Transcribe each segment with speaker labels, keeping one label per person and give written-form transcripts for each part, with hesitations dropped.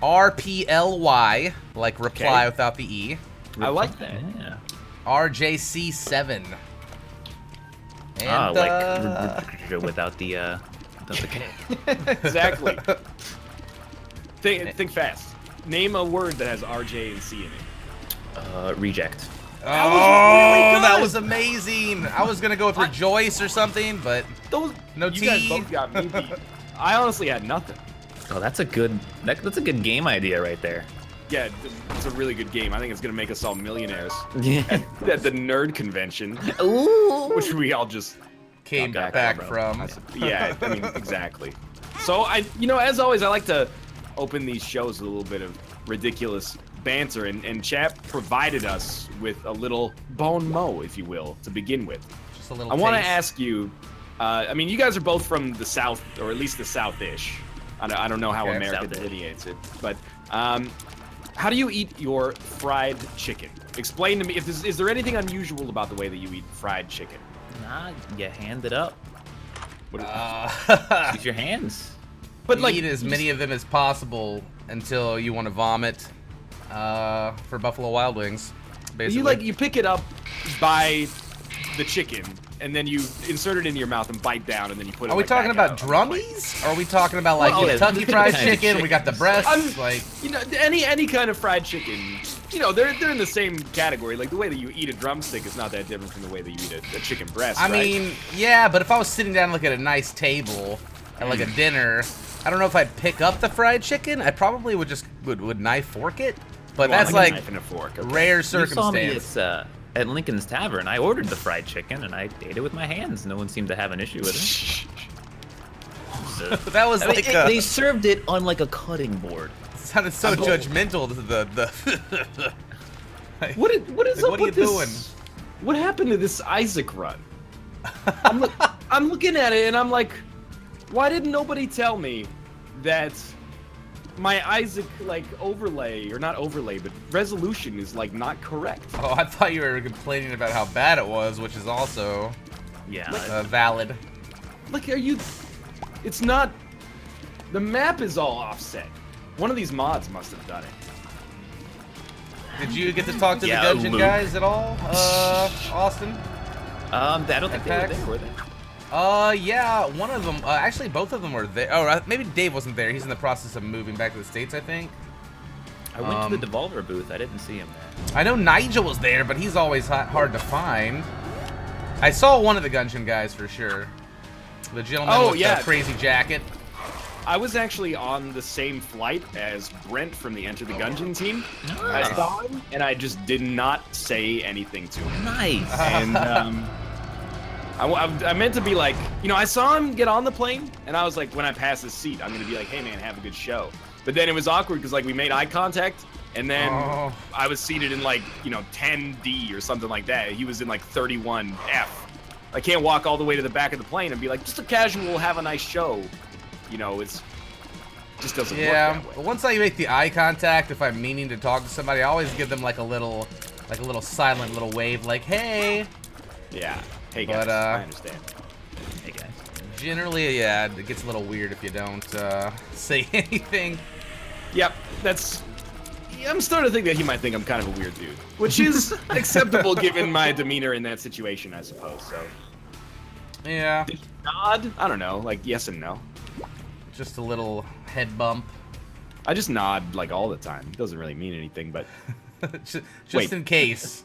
Speaker 1: RPLY, like reply without the E.
Speaker 2: I like that.
Speaker 3: Yeah.
Speaker 1: RJC7. And,
Speaker 3: like without the K.
Speaker 2: Exactly. Think fast. Name a word that has RJ and C in it.
Speaker 3: Reject.
Speaker 1: That was amazing. I was gonna go with rejoice or something, but no T.
Speaker 2: You guys both got me beat. I honestly had nothing.
Speaker 3: Oh, that's a good game idea right there.
Speaker 2: Yeah, it's a really good game. I think it's gonna make us all millionaires.
Speaker 3: Yeah.
Speaker 2: At the nerd convention,
Speaker 3: Ooh.
Speaker 2: which we all just
Speaker 1: came back from.
Speaker 2: Yeah, I mean, exactly. So as always, I like to open these shows with a little bit of ridiculous banter, and chat provided us with a little bon mot, if you will, to begin with.
Speaker 1: Just a little
Speaker 2: I want to ask you, I mean, you guys are both from the South, or at least the South-ish. I don't know how America delineates it, but how do you eat your fried chicken? Explain to me, is there anything unusual about the way that you eat fried chicken?
Speaker 3: Nah, you hand it up. Use your hands.
Speaker 1: But like, eat as many of them as possible until you want to vomit. For Buffalo Wild Wings, basically.
Speaker 2: You pick it up by the chicken, and then you insert it into your mouth and bite down, and then you put it.
Speaker 1: Are we talking about drummies? Or are we talking about like Kentucky Fried Chicken? We got the breasts, like
Speaker 2: any kind of fried chicken. They're in the same category. Like the way that you eat a drumstick is not that different from the way that you eat a chicken breast.
Speaker 1: I mean, yeah, but if I was sitting down like at a nice table at like a dinner, I don't know if I'd pick up the fried chicken. I probably would just would knife fork it. But that's like a knife and a fork. Rare circumstance.
Speaker 3: You saw me at Lincoln's Tavern. I ordered the fried chicken and I ate it with my hands. No one seemed to have an issue with it.
Speaker 1: That was
Speaker 3: they served it on like a cutting board.
Speaker 1: It sounded so judgmental to the
Speaker 2: What is up with this?
Speaker 1: Doing?
Speaker 2: What happened to this Isaac run? I'm looking at it and I'm like, why didn't nobody tell me that my Isaac overlay, or not overlay, but resolution is not correct?
Speaker 1: Oh, I thought you were complaining about how bad it was, which is also valid.
Speaker 2: Like, it's not, the map is all offset. One of these mods must have done it.
Speaker 1: Did you get to talk to the dungeon guys at all, Austin?
Speaker 3: I don't think they were there, were they?
Speaker 1: Yeah, one of them, actually both of them were there. Oh, maybe Dave wasn't there. He's in the process of moving back to the States, I think.
Speaker 3: I went to the Devolver booth. I didn't see him there.
Speaker 1: I know Nigel was there, but he's always hard to find. I saw one of the Gungeon guys for sure. The gentleman with the crazy jacket.
Speaker 2: I was actually on the same flight as Brent from the Enter the Gungeon team.
Speaker 3: Nice.
Speaker 2: I saw him, and I just did not say anything to him.
Speaker 3: Nice.
Speaker 2: And I meant to be like, I saw him get on the plane, and I was like, when I pass his seat, I'm gonna be like, hey man, have a good show. But then it was awkward because we made eye contact, and then I was seated in 10D or something like that. He was in 31F. I can't walk all the way to the back of the plane and be like, just a casual, have a nice show. It's just doesn't work that way.
Speaker 1: But once I make the eye contact, if I'm meaning to talk to somebody, I always give them a little silent little wave, like, hey.
Speaker 2: Yeah. Hey guys, I understand.
Speaker 3: Hey guys.
Speaker 1: Generally, yeah, it gets a little weird if you don't say anything.
Speaker 2: Yep, I'm starting to think that he might think I'm kind of a weird dude, which is acceptable given my demeanor in that situation, I suppose. So.
Speaker 1: Yeah.
Speaker 2: Nod? I don't know, yes and no.
Speaker 1: Just a little head bump.
Speaker 2: I just nod all the time. It doesn't really mean anything, but
Speaker 1: just in case.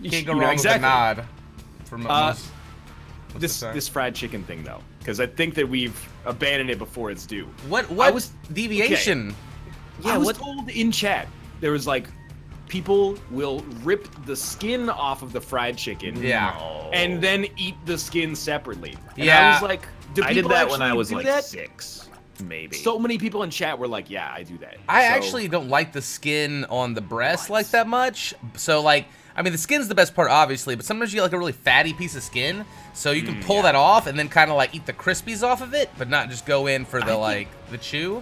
Speaker 1: You can't go wrong with a nod. From
Speaker 2: this fried chicken thing though, because I think that we've abandoned it before it's due.
Speaker 1: What was deviation?
Speaker 2: Okay. Yeah, I was told in chat there was people will rip the skin off of the fried chicken, and then eat the skin separately. And I was like, I did that when I was 6, maybe. So many people in chat were like, yeah, I do that.
Speaker 1: I actually don't like the skin on the breast that much. So I mean, the skin's the best part, obviously, but sometimes you get a really fatty piece of skin, so you can pull that off and then kind of eat the crispies off of it, but not just go in for the the chew.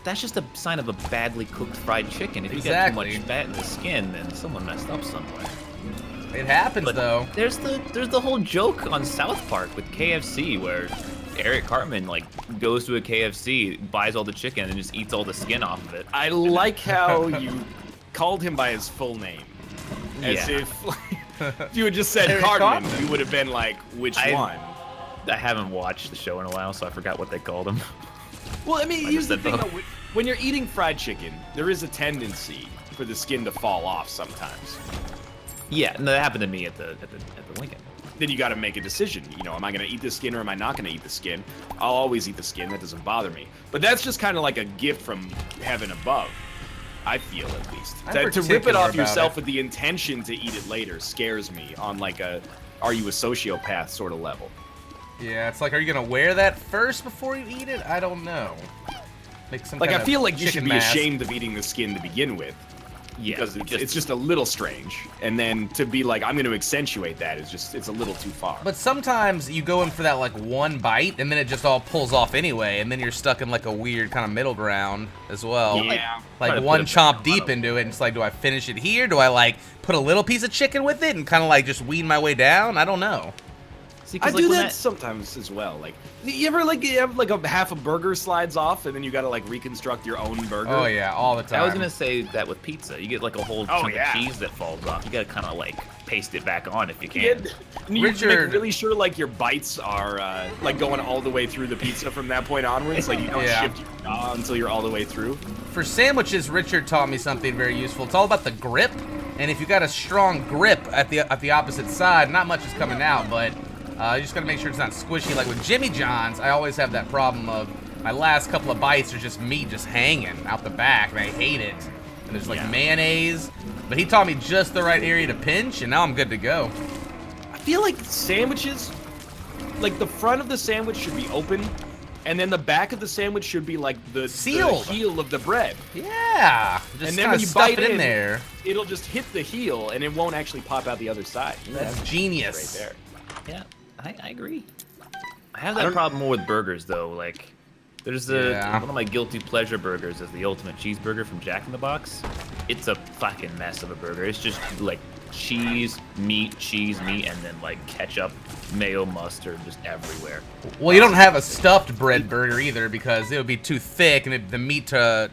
Speaker 3: That's just a sign of a badly cooked fried chicken. If you get too much fat in the skin, then someone messed up somewhere.
Speaker 1: It happens, though.
Speaker 3: There's the whole joke on South Park with KFC where Eric Cartman like goes to a KFC, buys all the chicken, and just eats all the skin off of it.
Speaker 2: I like how you called him by his full name, as if like, if you had just said Cartman, you would have been like, which one?
Speaker 3: I haven't watched the show in a while, so I forgot what they called him.
Speaker 2: Well, I mean, here's the thing, though. When you're eating fried chicken, there is a tendency for the skin to fall off sometimes.
Speaker 3: Yeah, no, that happened to me at the Lincoln.
Speaker 2: Then you got to make a decision. You know, am I going to eat the skin or am I not going to eat the skin? I'll always eat the skin. That doesn't bother me. But that's just kind of like a gift from heaven above. I feel, at least. To rip it off yourself with the intention to eat it later scares me on like a are you a sociopath sort of level.
Speaker 1: Yeah, it's like, are you going to wear that first before you eat it? I don't know. Make some
Speaker 2: like, I feel like you should be
Speaker 1: mask.
Speaker 2: ashamed of eating the skin to begin with.
Speaker 3: Yeah,
Speaker 2: because it's just a little strange, and then to be like, I'm going to accentuate that is just, it's a little too far.
Speaker 1: But sometimes you go in for that like one bite, and then it just all pulls off anyway, and then you're stuck in like a weird kind of middle ground as well.
Speaker 2: Yeah.
Speaker 1: Like one chomp deep into it, and it's like, do I finish it here? Do I like put a little piece of chicken with it and kind of like just wean my way down? I don't know.
Speaker 3: See,
Speaker 2: I do that sometimes as well. Like, you ever like you have like a half a burger slides off, and then you got to like reconstruct your own burger?
Speaker 1: Oh yeah, all the time.
Speaker 3: I was gonna say that with pizza, you get like a whole chunk of cheese that falls off. You gotta kind of like paste it back on if you can.
Speaker 2: You make really sure like your bites are like going all the way through the pizza from that point onwards. Like you don't shift your jaw until you're all the way through.
Speaker 1: For sandwiches, Richard taught me something very useful. It's all about the grip, and if you got a strong grip at the opposite side, not much is coming out, but. You just gotta make sure it's not squishy. Like with Jimmy John's, I always have that problem of my last couple of bites are just meat just hanging out the back, and I hate it. And there's like mayonnaise, but he taught me just the right area to pinch, and now I'm good to go.
Speaker 2: I feel like sandwiches, like the front of the sandwich should be open, and then the back of the sandwich should be like the heel of the bread.
Speaker 1: Yeah, just
Speaker 2: and then when you bite
Speaker 1: it in there,
Speaker 2: it'll just hit the heel, and it won't actually pop out the other side.
Speaker 1: That's genius.
Speaker 2: Right there.
Speaker 3: Yeah, I agree. I have that problem more with burgers though. Like, there's one of my guilty pleasure burgers is the ultimate cheeseburger from Jack in the Box. It's a fucking mess of a burger. It's just like cheese, meat, and then like ketchup, mayo, mustard, just everywhere.
Speaker 1: Well, you don't have a stuffed bread burger either because it would be too thick, and the meat to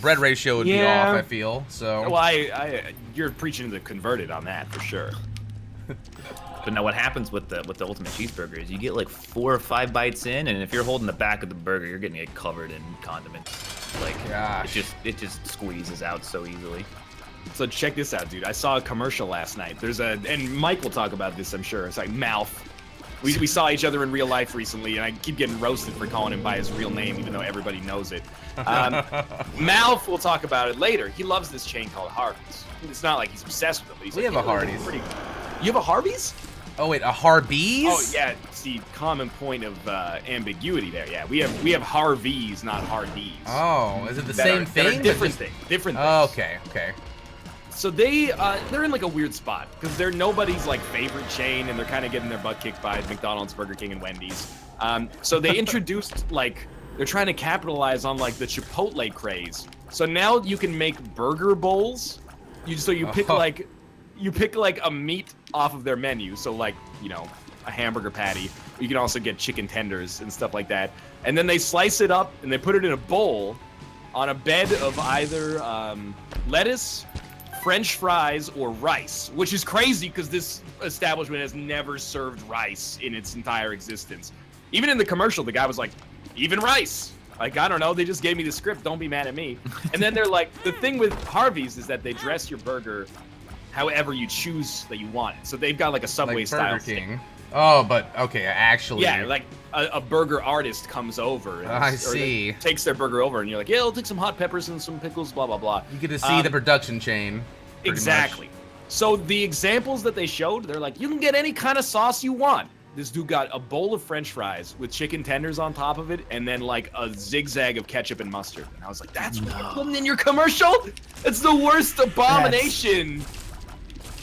Speaker 1: bread ratio would be off. I feel so.
Speaker 2: Well, you're preaching to the converted on that for sure.
Speaker 3: But now what happens with the ultimate cheeseburger is you get like 4 or 5 bites in, and if you're holding the back of the burger, you're getting it covered in condiments. Like, it just squeezes out so easily.
Speaker 2: So check this out, dude. I saw a commercial last night. And Mike will talk about this, I'm sure. It's like Mouth. We saw each other in real life recently, and I keep getting roasted for calling him by his real name, even though everybody knows it. Mouth will talk about it later. He loves this chain called Hardee's. It's not like he's obsessed with it, but he's
Speaker 1: have a Hardee's.
Speaker 2: You have a Hardee's?
Speaker 1: Oh wait, a Harvey's?
Speaker 2: Oh yeah, see, common point of ambiguity there. Yeah, we have Harveys, not Hardee's.
Speaker 1: Oh, is it the same thing?
Speaker 2: Different thing. Different things.
Speaker 1: Oh, okay.
Speaker 2: So they're in like a weird spot because they're nobody's like favorite chain, and they're kind of getting their butt kicked by McDonald's, Burger King, and Wendy's. So they introduced like they're trying to capitalize on like the Chipotle craze. So now you can make burger bowls. You pick like a meat off of their menu, so like, a hamburger patty. You can also get chicken tenders and stuff like that. And then they slice it up and they put it in a bowl on a bed of either lettuce, French fries, or rice, which is crazy because this establishment has never served rice in its entire existence. Even in the commercial, the guy was like, even rice. Like, I don't know, they just gave me the script, don't be mad at me. And then they're like, the thing with Harvey's is that they dress your burger however you choose that you want it. So they've got like a Subway style thing.
Speaker 1: Oh, but okay, actually.
Speaker 2: Yeah, like a burger artist comes over. And
Speaker 1: I see.
Speaker 2: Takes their burger over, and you're like, yeah, I'll take some hot peppers and some pickles, blah, blah, blah.
Speaker 1: You get to see the production chain.
Speaker 2: Exactly. So the examples that they showed, they're like, you can get any kind of sauce you want. This dude got a bowl of French fries with chicken tenders on top of it, and then like a zigzag of ketchup and mustard. And I was like, that's what you're putting in your commercial? It's the worst abomination.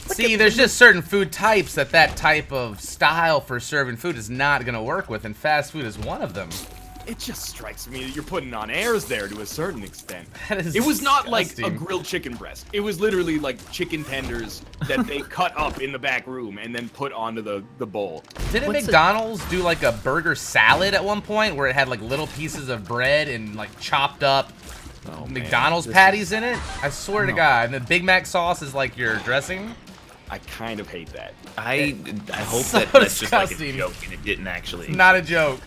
Speaker 1: See, there's just certain food types that type of style for serving food is not going to work with, and fast food is one of them.
Speaker 2: It just strikes me that you're putting on airs there to a certain extent.
Speaker 1: That is
Speaker 2: it was not like a
Speaker 1: disgusting.
Speaker 2: grilled chicken breast. It was literally like chicken tenders that they cut up in the back room and then put onto the bowl.
Speaker 1: Didn't
Speaker 3: What's
Speaker 1: McDonald's do like a burger salad at one point where it had like little pieces of bread and like chopped up
Speaker 2: Oh,
Speaker 1: McDonald's
Speaker 2: man.
Speaker 1: patties in it? I swear to God. And the Big Mac sauce is like your dressing.
Speaker 2: I kind of hate that.
Speaker 3: I hope
Speaker 1: So
Speaker 3: that that's just like a
Speaker 1: disgusting.
Speaker 3: joke and it didn't actually.
Speaker 1: Not a joke.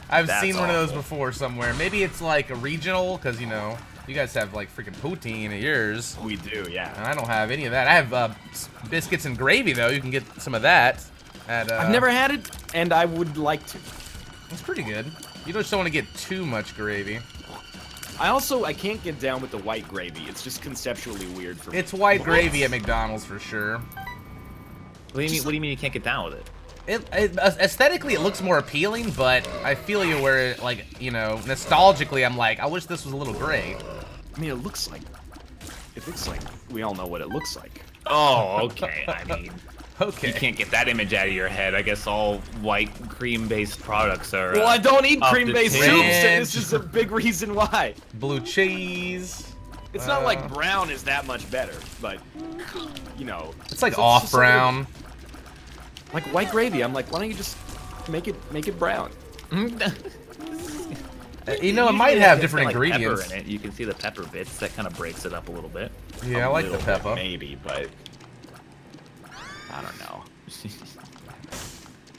Speaker 1: I've
Speaker 3: That's
Speaker 1: seen one of those
Speaker 3: awful.
Speaker 1: before somewhere. Maybe it's like a regional, because, you know, you guys have like freaking poutine at yours.
Speaker 2: We do, yeah.
Speaker 1: And I don't have any of that. I have biscuits and gravy, though. You can get some of that. At,
Speaker 2: I've never had it, and I would like to.
Speaker 1: It's pretty good. You just don't want to get too much gravy.
Speaker 2: I can't get down with the white gravy. It's just conceptually weird for me.
Speaker 1: It's white gravy at McDonald's for sure.
Speaker 3: What do you mean you can't get down with it?
Speaker 1: Aesthetically, it looks more appealing, but I feel you where, like, you know, nostalgically, I'm like, I wish this was a little gray.
Speaker 2: I mean, it looks like we all know what it looks like.
Speaker 3: Oh, okay. I mean,
Speaker 1: Okay.
Speaker 3: you can't get that image out of your head. I guess all white cream-based products are.
Speaker 2: Well, I don't eat
Speaker 3: up to
Speaker 2: cream-based soups,
Speaker 3: date.
Speaker 2: and this is a big reason why.
Speaker 1: Blue cheese.
Speaker 2: It's not like brown is that much better, but you know.
Speaker 1: It's like
Speaker 2: so
Speaker 1: off
Speaker 2: just
Speaker 1: brown.
Speaker 2: like white gravy. I'm like, why don't you just make it brown?
Speaker 1: You know, it might have
Speaker 3: It's
Speaker 1: different
Speaker 3: got, like,
Speaker 1: ingredients.
Speaker 3: Pepper in it. You can see the pepper bits. That kind of breaks it up a little bit.
Speaker 1: Yeah, I like the
Speaker 2: Little
Speaker 1: pepper.
Speaker 2: bit, maybe, but I don't know.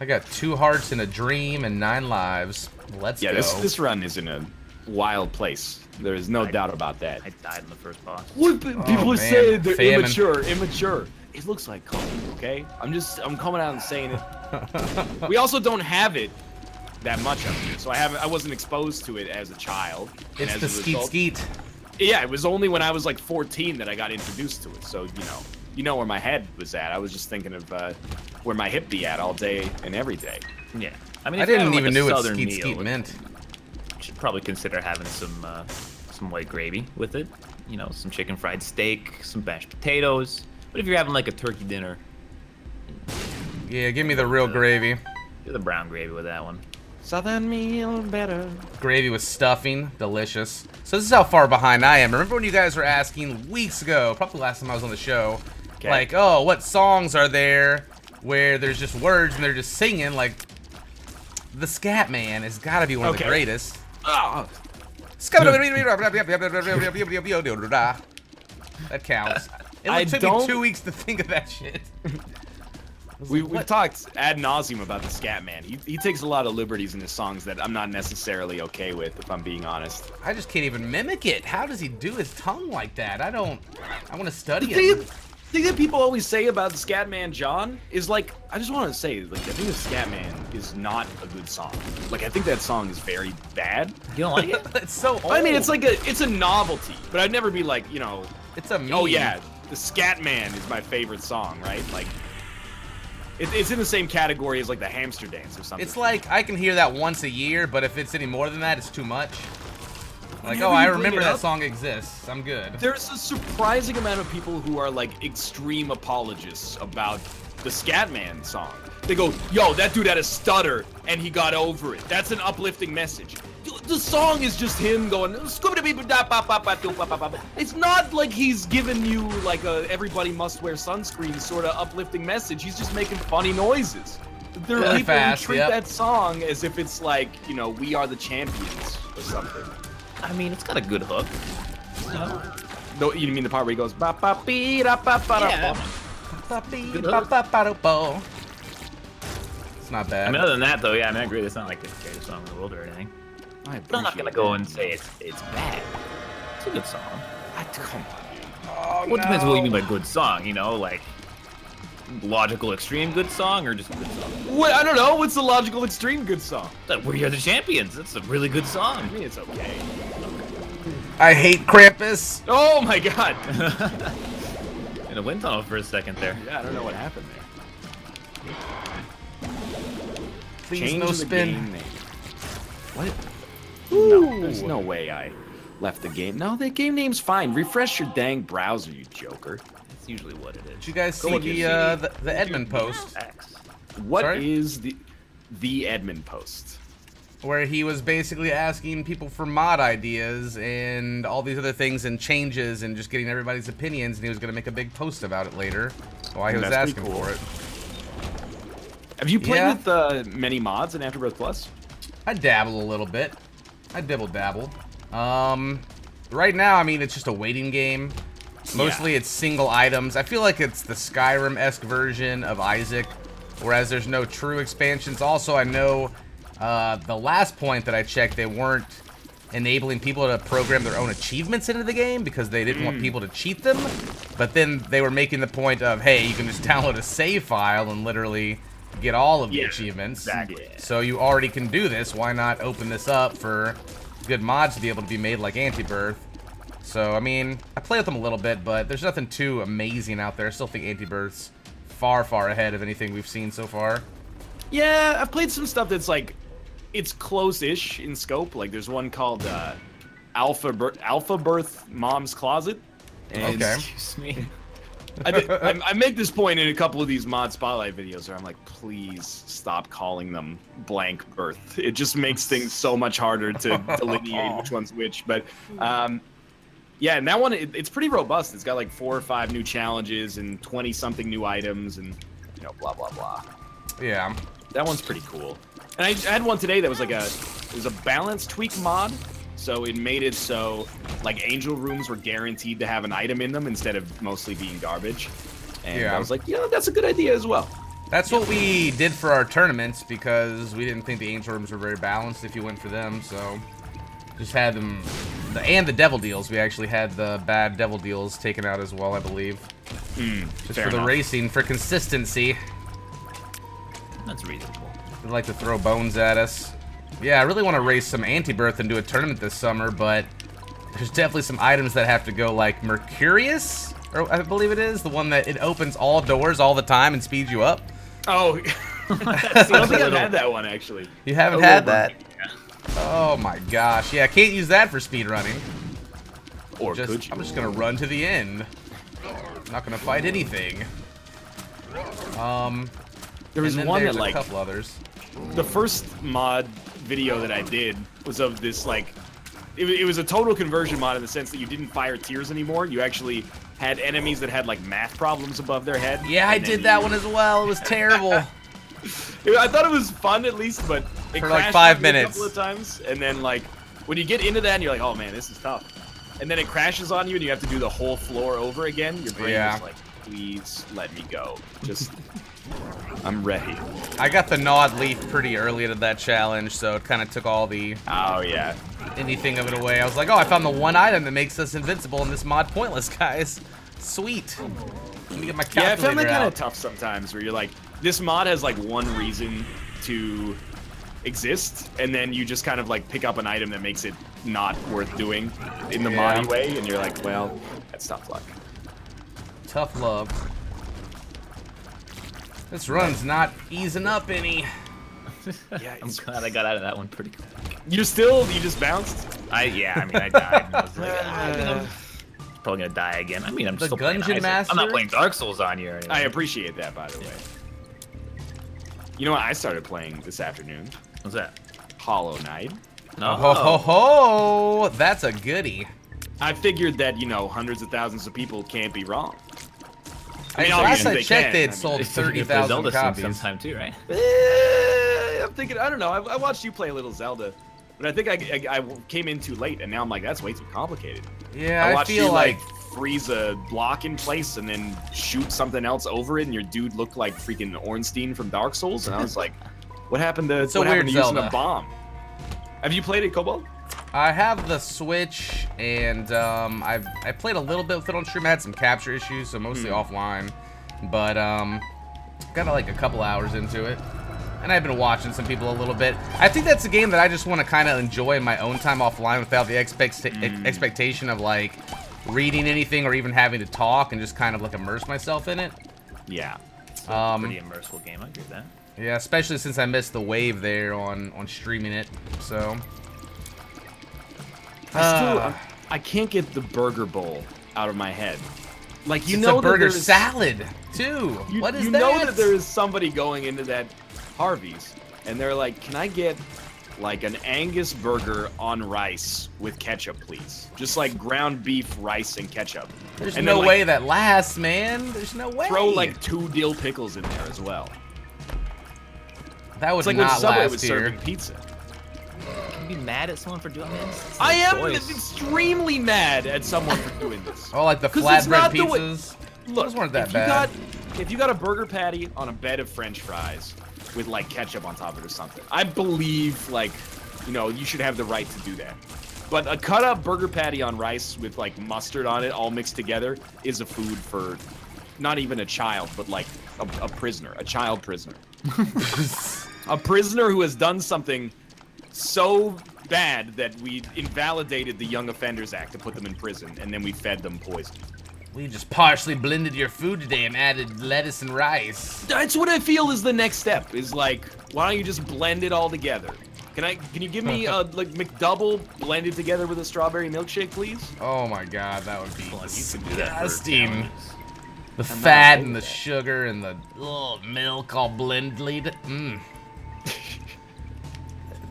Speaker 1: I got 2 hearts and a dream and 9 lives. Let's
Speaker 2: Yeah,
Speaker 1: go.
Speaker 2: this run is in a wild place. There is no doubt about that.
Speaker 3: I died in the first boss.
Speaker 2: What people
Speaker 1: man.
Speaker 2: are saying they're
Speaker 1: Famine.
Speaker 2: immature. It looks like coming, okay? I'm coming out and saying it. We also don't have it that much up here, so I wasn't exposed to it as a child. and
Speaker 1: It's
Speaker 2: as
Speaker 1: the
Speaker 2: a
Speaker 1: skeet
Speaker 2: result-
Speaker 1: skeet.
Speaker 2: Yeah, it was only when I was like 14 that I got introduced to it. So you know where my head was at. I was just thinking of where my hip be at all day and every day.
Speaker 3: Yeah. I mean,
Speaker 1: I
Speaker 3: if you're
Speaker 1: didn't
Speaker 3: having,
Speaker 1: even
Speaker 3: like, a
Speaker 1: know what
Speaker 3: southern
Speaker 1: skeet
Speaker 3: meal,
Speaker 1: skeet meant.
Speaker 3: You should probably consider having some white gravy with it. You know, some chicken fried steak, some mashed potatoes. But if you're having like a turkey dinner,
Speaker 1: Yeah, give me the real gravy.
Speaker 3: do the brown gravy with that one.
Speaker 2: Southern meal better.
Speaker 1: Gravy with stuffing, delicious. So this is how far behind I am. Remember when you guys were asking weeks ago, probably last time I was on the show,
Speaker 2: Okay.
Speaker 1: like, oh, what songs are there where there's just words and they're just singing? Like, the Scat Man has got to be one of the
Speaker 2: Okay.
Speaker 1: greatest.
Speaker 2: Oh,
Speaker 1: That counts. It
Speaker 2: I
Speaker 1: took me
Speaker 2: don't-
Speaker 1: 2 weeks to think of that shit.
Speaker 2: we've talked ad nauseum about the Scat Man. He takes a lot of liberties in his songs that I'm not necessarily okay with, if I'm being honest.
Speaker 1: I just can't even mimic it. How does he do his tongue like that? I want to study
Speaker 2: The
Speaker 1: it.
Speaker 2: thing that people always say about the Scatman John is like, I just want to say, like, I think the Scatman is not a good song. Like, I think that song is very bad.
Speaker 3: You don't like it?
Speaker 1: It's so old.
Speaker 2: I mean, it's like it's a novelty, but I'd never be like,
Speaker 1: It's a meme.
Speaker 2: oh yeah, the Scatman is my favorite song, right? Like, it's in the same category as like the Hamster Dance or something.
Speaker 1: It's like I can hear that once a year, but if it's any more than that, it's too much. Like,
Speaker 2: Whenever
Speaker 1: oh, I
Speaker 2: you bring
Speaker 1: remember
Speaker 2: it
Speaker 1: that
Speaker 2: up-
Speaker 1: song exists. I'm good.
Speaker 2: There's a surprising amount of people who are like extreme apologists about the Scatman song. They go, yo, that dude had a stutter and he got over it. That's an uplifting message. The song is just him going, it's not like he's giving you like a everybody must wear sunscreen sort of uplifting message. He's just making funny noises. There are
Speaker 1: Yeah,
Speaker 2: people
Speaker 1: fast,
Speaker 2: who treat
Speaker 1: yep.
Speaker 2: that song as if it's like, we are the champions or something.
Speaker 3: I mean, it's got a good hook.
Speaker 2: No, you mean the part where he goes, ba ba bee da ba ba da
Speaker 3: Yeah.
Speaker 2: ba.
Speaker 1: It's not bad.
Speaker 3: I mean, other than that, though, yeah, I mean, I agree. It's not like the greatest song in the world or anything. But I'm not gonna go and say it's bad. It's a good song.
Speaker 2: Come on.
Speaker 1: Oh,
Speaker 3: Well, it depends what you mean by good song. Like logical extreme good song or just a good song.
Speaker 2: What? I don't know. What's the logical extreme good song?
Speaker 3: That We Are the Champions. That's a really good song.
Speaker 2: I mean, it's okay.
Speaker 1: I hate Krampus.
Speaker 2: Oh my god.
Speaker 3: In a wind tunnel for a second there.
Speaker 2: Yeah, I don't know what happened there.
Speaker 1: Please
Speaker 2: Change
Speaker 1: no
Speaker 2: the
Speaker 1: spin.
Speaker 2: game name. What? No, there's no way I left the game. No, the game name's fine. Refresh your dang browser, you joker.
Speaker 3: That's usually what it is.
Speaker 1: Did you guys
Speaker 2: Go
Speaker 1: see
Speaker 2: again.
Speaker 1: the Edmund post?
Speaker 3: X.
Speaker 2: What
Speaker 1: Sorry?
Speaker 2: is the Edmund post?
Speaker 1: where he was basically asking people for mod ideas and all these other things and changes and just getting everybody's opinions, and he was going to make a big post about it later while he was asking for it.
Speaker 2: Have you played with many mods in Afterbirth Plus?
Speaker 1: I dabble a little bit. I dibble-dabble. Right now, I mean, it's just a waiting game. Mostly it's single items. I feel like it's the Skyrim-esque version of Isaac, whereas there's no true expansions. Also, I know the last point that I checked, they weren't enabling people to program their own achievements into the game because they didn't want people to cheat them. But then they were making the point of, hey, you can just download a save file and literally get all of the achievements.
Speaker 2: Exactly.
Speaker 1: So you already can do this. Why not open this up for good mods to be able to be made like Antibirth? So, I mean, I play with them a little bit, but there's nothing too amazing out there. I still think Antibirth's far, far ahead of anything we've seen so far.
Speaker 2: Yeah, I've played some stuff that's like, it's close-ish in scope. Like, there's one called Alphabirth Mom's Closet. And
Speaker 1: Okay.
Speaker 3: Excuse me.
Speaker 2: I make this point in a couple of these mod spotlight videos where I'm like, please stop calling them blank birth. It just makes things so much harder to delineate which one's which. But yeah, and that one, it's pretty robust. It's got like 4 or 5 new challenges and 20-something new items and, you know, blah, blah, blah.
Speaker 1: Yeah.
Speaker 2: That one's pretty cool. And I had one today that was like it was a balance tweak mod. So it made it so, like, angel rooms were guaranteed to have an item in them instead of mostly being garbage. And I was like, yeah, that's a good idea as well.
Speaker 1: That's what we did for our tournaments because we didn't think the angel rooms were very balanced if you went for them. So just had them, and the devil deals. We actually had the bad devil deals taken out as well, I believe. Just for the racing, for consistency.
Speaker 3: That's reasonable.
Speaker 1: They'd like to throw bones at us. Yeah, I really want to race some Antibirth and do a tournament this summer, but there's definitely some items that have to go, like Mercurius, or I believe it is, the one that it opens all doors all the time and speeds you up.
Speaker 2: Oh, I don't think I've had that one, actually.
Speaker 1: You haven't had that? Oh my gosh. Yeah, I can't use that for speedrunning.
Speaker 2: Or could you?
Speaker 1: I'm just going to run to the end. Not going to fight anything.
Speaker 2: There was one that, like,
Speaker 1: a couple others.
Speaker 2: The first mod video that I did was of this, like, it was a total conversion mod in the sense that you didn't fire tears anymore. You actually had enemies that had, like, math problems above their head.
Speaker 1: Yeah, I did that one as well. It was terrible.
Speaker 2: I thought it was fun at least, but it
Speaker 1: for like
Speaker 2: crashed
Speaker 1: 5
Speaker 2: a
Speaker 1: minutes.
Speaker 2: couple of times, and then, like, when you get into that and you're like, oh man, this is tough, and then it crashes on you and you have to do the whole floor over again, your brain is like, please let me go. Just, I'm ready.
Speaker 1: I got the gnawed leaf pretty early into that challenge, so it kind of took all the anything of it away. I was like, oh, I found the one item that makes us invincible and this mod pointless, guys. Sweet. Let me get my calculator
Speaker 2: I found that kind
Speaker 1: out.
Speaker 2: of tough sometimes where you're like, this mod has like one reason to exist, and then you just kind of like pick up an item that makes it not worth doing in the moddy way, and you're like, well, that's tough luck.
Speaker 1: Tough love. This run's not easing up any.
Speaker 2: Yeah,
Speaker 3: I'm glad I got out of that one pretty quick.
Speaker 2: You just bounced?
Speaker 3: I died. I was like, I'm probably gonna die again. I mean, I'm still playing
Speaker 1: Gungeon
Speaker 3: Isaac.
Speaker 1: Master?
Speaker 3: I'm not playing Dark Souls on you or anything.
Speaker 2: I appreciate that, by the way. You know what I started playing this afternoon?
Speaker 3: What's that?
Speaker 2: Hollow Knight.
Speaker 1: No. Ho ho ho! That's a goodie.
Speaker 2: I figured that, you know, hundreds of thousands of people can't be wrong.
Speaker 1: I mean, last I checked, they had sold 30,000 copies.
Speaker 3: Sometime too, right?
Speaker 2: I'm thinking, I don't know. I watched you play a little Zelda, but I think I came in too late, and now I'm like, that's way too complicated.
Speaker 1: Yeah,
Speaker 2: I watched
Speaker 1: feel
Speaker 2: you
Speaker 1: like
Speaker 2: freeze a block in place and then shoot something else over it, and your dude looked like freaking Ornstein from Dark Souls, and I was like, what happened to
Speaker 1: it's a
Speaker 2: what
Speaker 1: weird
Speaker 2: happened to
Speaker 1: Zelda.
Speaker 2: using a bomb? Have you played it, Cobalt?
Speaker 1: I have the Switch, and I played a little bit with it on stream. I had some capture issues, so mostly offline. But got like a couple hours into it, and I've been watching some people a little bit. I think that's a game that I just want to kind of enjoy in my own time offline without the expectation of like reading anything or even having to talk, and just kind of like immerse myself in it.
Speaker 2: Yeah.
Speaker 3: It's a pretty immersive game. I agree with that.
Speaker 1: Yeah, especially since I missed the wave there on streaming it. So
Speaker 2: I can't get the burger bowl out of my head. Like, you
Speaker 1: it's
Speaker 2: know,
Speaker 1: a burger
Speaker 2: that
Speaker 1: salad too. What is
Speaker 2: you
Speaker 1: that?
Speaker 2: know that there is somebody going into that Harvey's, and they're like, "Can I get like an Angus burger on rice with ketchup, please. Just like ground beef, rice, and ketchup.
Speaker 1: There's
Speaker 2: and
Speaker 1: no
Speaker 2: then,
Speaker 1: way that lasts, man. There's no way.
Speaker 2: Throw like 2 dill pickles in there as well.
Speaker 1: That would
Speaker 2: It's like
Speaker 1: not
Speaker 2: when Subway
Speaker 1: last
Speaker 2: was
Speaker 1: here.
Speaker 2: serving pizza.
Speaker 3: Can you be mad at someone for doing this?
Speaker 2: I am extremely mad at someone for doing this.
Speaker 1: Oh, like the
Speaker 2: 'Cause it's
Speaker 1: flatbread
Speaker 2: not the way-
Speaker 1: pizzas?
Speaker 2: Look,
Speaker 1: Those weren't that
Speaker 2: if
Speaker 1: bad.
Speaker 2: if you got a burger patty on a bed of French fries with like ketchup on top of it or something, I believe like, you know, you should have the right to do that. But a cut up burger patty on rice with like mustard on it all mixed together is a food for not even a child, but like a prisoner, a child prisoner. A prisoner who has done something so bad that we invalidated the Young Offenders Act to put them in prison, and then we fed them poison.
Speaker 1: We just partially blended your food today and added lettuce and rice.
Speaker 2: That's what I feel is the next step. Is like, why don't you just blend it all together? Can you give me like McDouble blended together with a strawberry milkshake, please?
Speaker 1: Oh my god, that would be
Speaker 3: Well, you could do that for
Speaker 1: disgusting.
Speaker 3: calories.
Speaker 1: The
Speaker 2: I'm not
Speaker 1: fat
Speaker 2: okay
Speaker 1: and the
Speaker 2: with that.
Speaker 1: sugar and the milk all blended.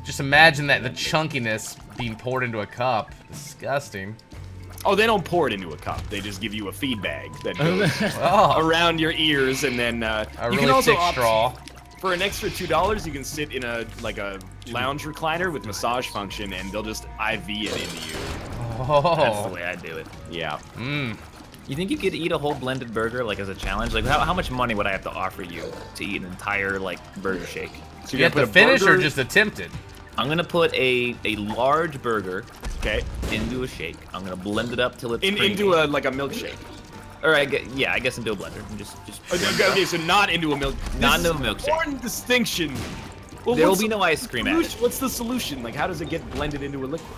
Speaker 1: Just imagine that, the chunkiness being poured into a cup. Disgusting.
Speaker 2: Oh, they don't pour it into a cup. They just give you a feed bag that goes
Speaker 1: Oh,
Speaker 2: around your ears, and then
Speaker 1: a
Speaker 2: you
Speaker 1: really
Speaker 2: can also
Speaker 1: thick
Speaker 2: opt
Speaker 1: straw.
Speaker 2: for an extra $2. You can sit in a lounge recliner with massage function, and they'll just IV it into you.
Speaker 3: That's the
Speaker 1: Oh.
Speaker 3: way I do it.
Speaker 2: Yeah.
Speaker 3: You think you could eat a whole blended burger like as a challenge? Like how much money would I have to offer you to eat an entire like burger shake?
Speaker 2: So
Speaker 1: You have
Speaker 2: gonna
Speaker 1: to
Speaker 2: put a
Speaker 1: finish or
Speaker 2: burger-
Speaker 1: just attempt it?
Speaker 3: I'm gonna put a large burger
Speaker 2: okay
Speaker 3: into a shake. I'm gonna blend it up till it's creamy.
Speaker 2: into a like a milkshake.
Speaker 3: Or I guess into a blender. And just
Speaker 2: Okay, so not into a milk.
Speaker 3: Not
Speaker 2: This
Speaker 3: into a
Speaker 2: is
Speaker 3: milkshake.
Speaker 2: Important distinction. Well,
Speaker 3: There will
Speaker 2: what's
Speaker 3: be
Speaker 2: the
Speaker 3: no ice cream added.
Speaker 2: What's the solution? Like, how does it get blended into a liquid?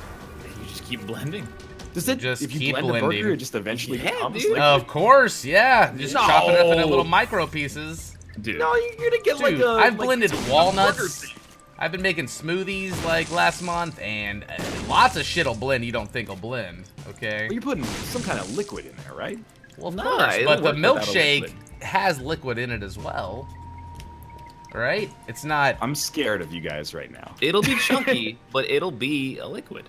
Speaker 3: You just keep blending.
Speaker 2: Does it?
Speaker 1: Just
Speaker 2: if you
Speaker 1: keep
Speaker 2: blend a
Speaker 1: blending.
Speaker 2: burger, it just eventually
Speaker 3: Yeah,
Speaker 2: becomes
Speaker 3: dude.
Speaker 2: liquid?
Speaker 1: Of course, yeah. Just chop it up into
Speaker 2: No.
Speaker 1: little micro pieces.
Speaker 3: Dude.
Speaker 2: No, you're gonna get like
Speaker 1: Dude,
Speaker 2: a.
Speaker 1: I've
Speaker 2: like
Speaker 1: blended
Speaker 2: a burger
Speaker 1: walnuts.
Speaker 2: thing.
Speaker 1: I've been making smoothies like last month, and lots of shit'll blend you don't think will blend. Okay.
Speaker 2: Well, you're putting some kind of liquid in there, right?
Speaker 1: Well, of
Speaker 3: No,
Speaker 1: course,
Speaker 3: it'll
Speaker 1: but the
Speaker 3: work without a
Speaker 1: milkshake
Speaker 3: liquid.
Speaker 1: has liquid in it as well. Right? It's not.
Speaker 2: I'm scared of you guys right now.
Speaker 3: It'll be chunky, but it'll be a liquid.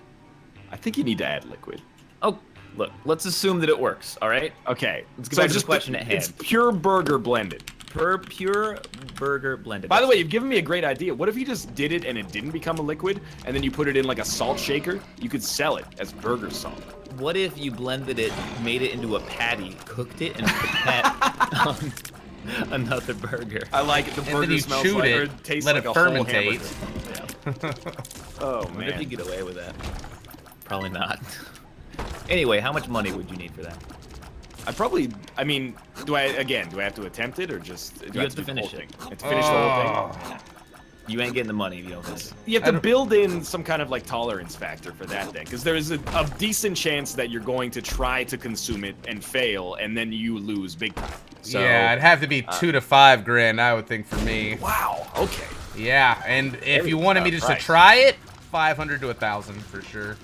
Speaker 2: I think you need to add liquid.
Speaker 3: Oh, look. Let's assume that it works. All right.
Speaker 2: Okay.
Speaker 3: Let's get back to the
Speaker 2: just
Speaker 3: question at hand.
Speaker 2: It's pure burger blended.
Speaker 3: Pure burger blended.
Speaker 2: By the way, you've given me a great idea. What if you just did it and it didn't become a liquid, and then you put it in like a salt shaker? You could sell it as burger salt.
Speaker 3: What if you blended it, made it into a patty, cooked it, and put that on another burger?
Speaker 2: I like it. The
Speaker 1: And
Speaker 2: burger
Speaker 1: then you
Speaker 2: smells
Speaker 1: chewed
Speaker 2: like,
Speaker 1: it,
Speaker 2: or it tastes
Speaker 1: let
Speaker 2: like
Speaker 1: it
Speaker 2: a whole
Speaker 1: fermentate.
Speaker 2: hamburger. Oh
Speaker 3: I wonder if you
Speaker 2: man.
Speaker 3: get away with that. Probably not. Anyway, how much money would you need for that?
Speaker 2: I mean, do I have to attempt it or just do I
Speaker 3: have to
Speaker 2: do the
Speaker 3: finish
Speaker 2: whole
Speaker 3: it.
Speaker 2: thing? I have to finish the whole thing.
Speaker 1: Oh.
Speaker 3: You ain't getting the money if you don't finish it.
Speaker 2: You have to build in some kind of like tolerance factor for that then, because there is a decent chance that you're going to try to consume it and fail, and then you lose big time. So,
Speaker 1: Yeah, it'd have to be 2 to 5 grand, I would think, for me.
Speaker 2: Wow. Okay.
Speaker 1: Yeah, and if you wanted me just to
Speaker 2: Price.
Speaker 1: try it, 500 to 1,000 for sure.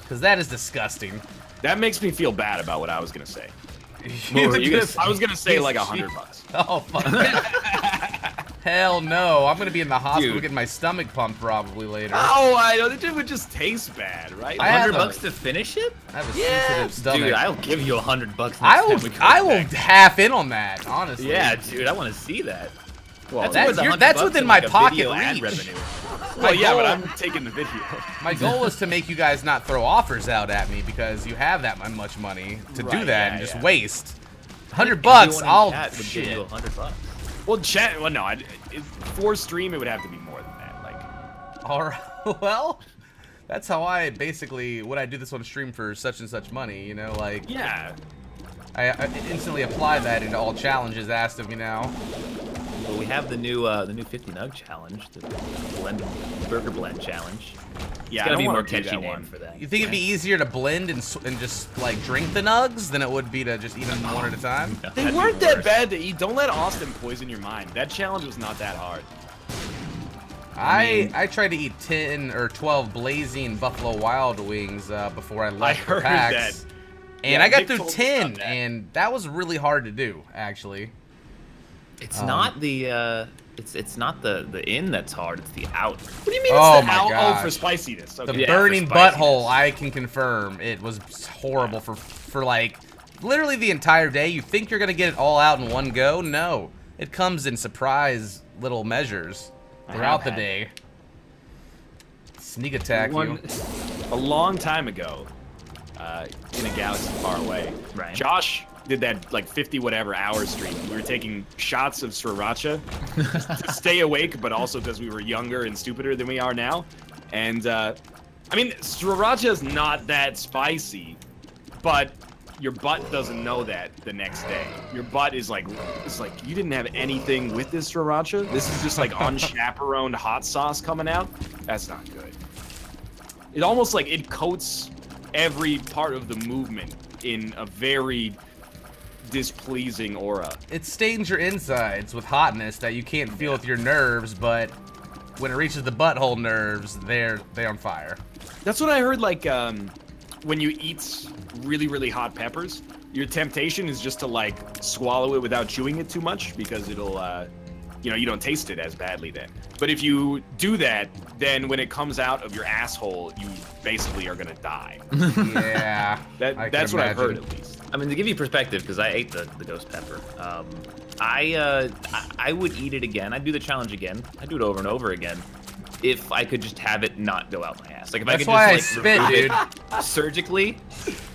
Speaker 1: Because that is disgusting.
Speaker 2: That makes me feel bad about what I was gonna say.
Speaker 3: What were you gonna
Speaker 2: I was gonna say like $100.
Speaker 1: Oh, fuck. Hell no. I'm going to be in the hospital
Speaker 3: Dude.
Speaker 1: getting my stomach pumped probably later.
Speaker 2: Oh, I know. It would just taste bad, right?
Speaker 1: I have
Speaker 3: $100 to finish it?
Speaker 1: I have a
Speaker 2: Yeah,
Speaker 1: sensitive stomach.
Speaker 3: Dude, I'll give you $100 next
Speaker 1: I
Speaker 3: time
Speaker 1: will,
Speaker 3: we go
Speaker 1: I will
Speaker 3: back.
Speaker 1: half in on that, honestly.
Speaker 3: Yeah, dude, I want to see that.
Speaker 2: Well,
Speaker 1: That's-
Speaker 3: worth
Speaker 1: that's
Speaker 3: $100
Speaker 1: within
Speaker 3: in,
Speaker 1: my
Speaker 3: like, a
Speaker 1: pocket
Speaker 3: video ad
Speaker 1: reach.
Speaker 3: revenue.
Speaker 2: well, yeah, but
Speaker 1: goal-
Speaker 2: I'm taking the video.
Speaker 1: My goal is to make you guys not throw offers out at me because you have that much money to do
Speaker 2: Right,
Speaker 1: that
Speaker 2: yeah,
Speaker 1: and just
Speaker 2: yeah.
Speaker 1: waste. $100
Speaker 3: Everyone in
Speaker 1: I'll
Speaker 3: chat would give you
Speaker 1: shit.
Speaker 3: $100.
Speaker 2: Well, chat. Well, no. For stream, it would have to be more than that. Like,
Speaker 1: All right. Well, that's how I basically would I do this on stream for such and such money, you know, like
Speaker 2: yeah.
Speaker 1: I instantly apply that into all challenges asked of me now.
Speaker 3: Well, we have the new 50 nug challenge, the burger blend challenge.
Speaker 2: Yeah,
Speaker 3: It's gotta be
Speaker 2: wanna
Speaker 3: more
Speaker 2: do
Speaker 3: catchy
Speaker 2: that
Speaker 3: name
Speaker 2: one.
Speaker 3: for that.
Speaker 1: You think it'd be easier to blend and just like drink the nugs than it would be to just eat them one at a time?
Speaker 3: No,
Speaker 2: They
Speaker 3: that'd be
Speaker 2: weren't that
Speaker 3: worse.
Speaker 2: bad to eat. Don't let Austin poison your mind. That challenge was not that hard.
Speaker 1: I tried to eat 10 or 12 blazing Buffalo Wild Wings before I left
Speaker 2: heard
Speaker 1: for PAX.
Speaker 2: that.
Speaker 1: And
Speaker 2: Yeah,
Speaker 1: I got
Speaker 2: Nick
Speaker 1: through
Speaker 2: told me about
Speaker 1: 10,
Speaker 2: that.
Speaker 1: and that was really hard to do, actually.
Speaker 3: It's not the it's not the in that's hard. It's the out.
Speaker 2: What do you mean?
Speaker 1: Oh
Speaker 2: it's the
Speaker 1: my
Speaker 2: out?
Speaker 1: gosh.
Speaker 2: Oh, for spiciness. Okay.
Speaker 1: The
Speaker 3: Yeah,
Speaker 1: burning
Speaker 3: for spiciness.
Speaker 1: butthole, I can confirm it was horrible for like literally the entire day. You think you're gonna get it all out in one go? No, it comes in surprise little measures throughout the day. Sneak attack you.
Speaker 2: A long time ago, in a galaxy far away,
Speaker 3: Right.
Speaker 2: Josh did that like 50 whatever hour stream. We were taking shots of sriracha to stay awake, but also because we were younger and stupider than we are now. And I mean, sriracha is not that spicy, but your butt doesn't know that the next day. Your butt is like, it's like, you didn't have anything with this sriracha? This is just like unchaperoned hot sauce coming out? That's not good. It almost like it coats every part of the movement in a very displeasing aura.
Speaker 1: It stains your insides with hotness that you can't feel with your nerves, but when it reaches the butthole nerves, they're on fire.
Speaker 2: That's what I heard, like, when you eat really, really hot peppers, your temptation is just to, like, swallow it without chewing it too much, because it'll, you know, you don't taste it as badly then. But if you do that, then when it comes out of your asshole, you basically are gonna die.
Speaker 1: Yeah.
Speaker 2: That's what I've heard, at least.
Speaker 3: I mean, to give you perspective, because I ate the ghost pepper, I would eat it again. I'd do the challenge again. I'd do it over and over again, if I could just have it not go out my ass. Like if
Speaker 1: That's
Speaker 3: I could
Speaker 1: why
Speaker 3: just
Speaker 1: I
Speaker 3: like
Speaker 1: spit,
Speaker 3: remove
Speaker 1: dude.
Speaker 3: it surgically,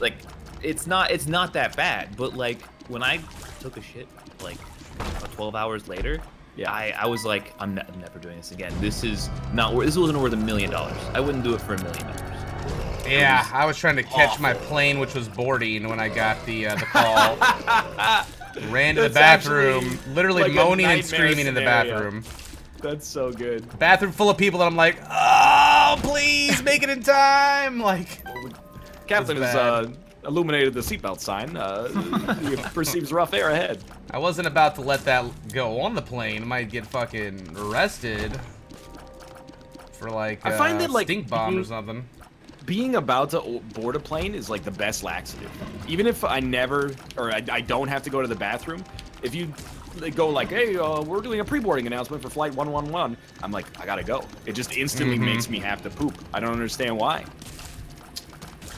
Speaker 3: like it's not that bad. But like when I took a shit like 12 hours later, yeah, I was like, I'm never doing this again. This is not worth. This wasn't worth $1 million. I wouldn't do it for $1 million.
Speaker 1: Yeah, I was trying to catch my plane, which was boarding when I got the call. Ran to the bathroom, literally
Speaker 2: like a
Speaker 1: moaning and
Speaker 2: nightmare
Speaker 1: screaming in the
Speaker 2: scenario.
Speaker 1: bathroom.
Speaker 2: That's so good.
Speaker 1: Bathroom full of people, and I'm like, oh, please make it in time. Like,
Speaker 2: Captain has illuminated the seatbelt sign. He perceives rough air ahead.
Speaker 1: I wasn't about to let that go on the plane. I might get fucking arrested for like
Speaker 2: I find that, like,
Speaker 1: stink bomb or something.
Speaker 2: Being about to board a plane is like the best laxative. Even if I never, or I don't have to go to the bathroom, if you go like, hey, we're doing a pre-boarding announcement for flight 111, I'm like, I gotta go. It just instantly makes me have to poop. I don't understand why.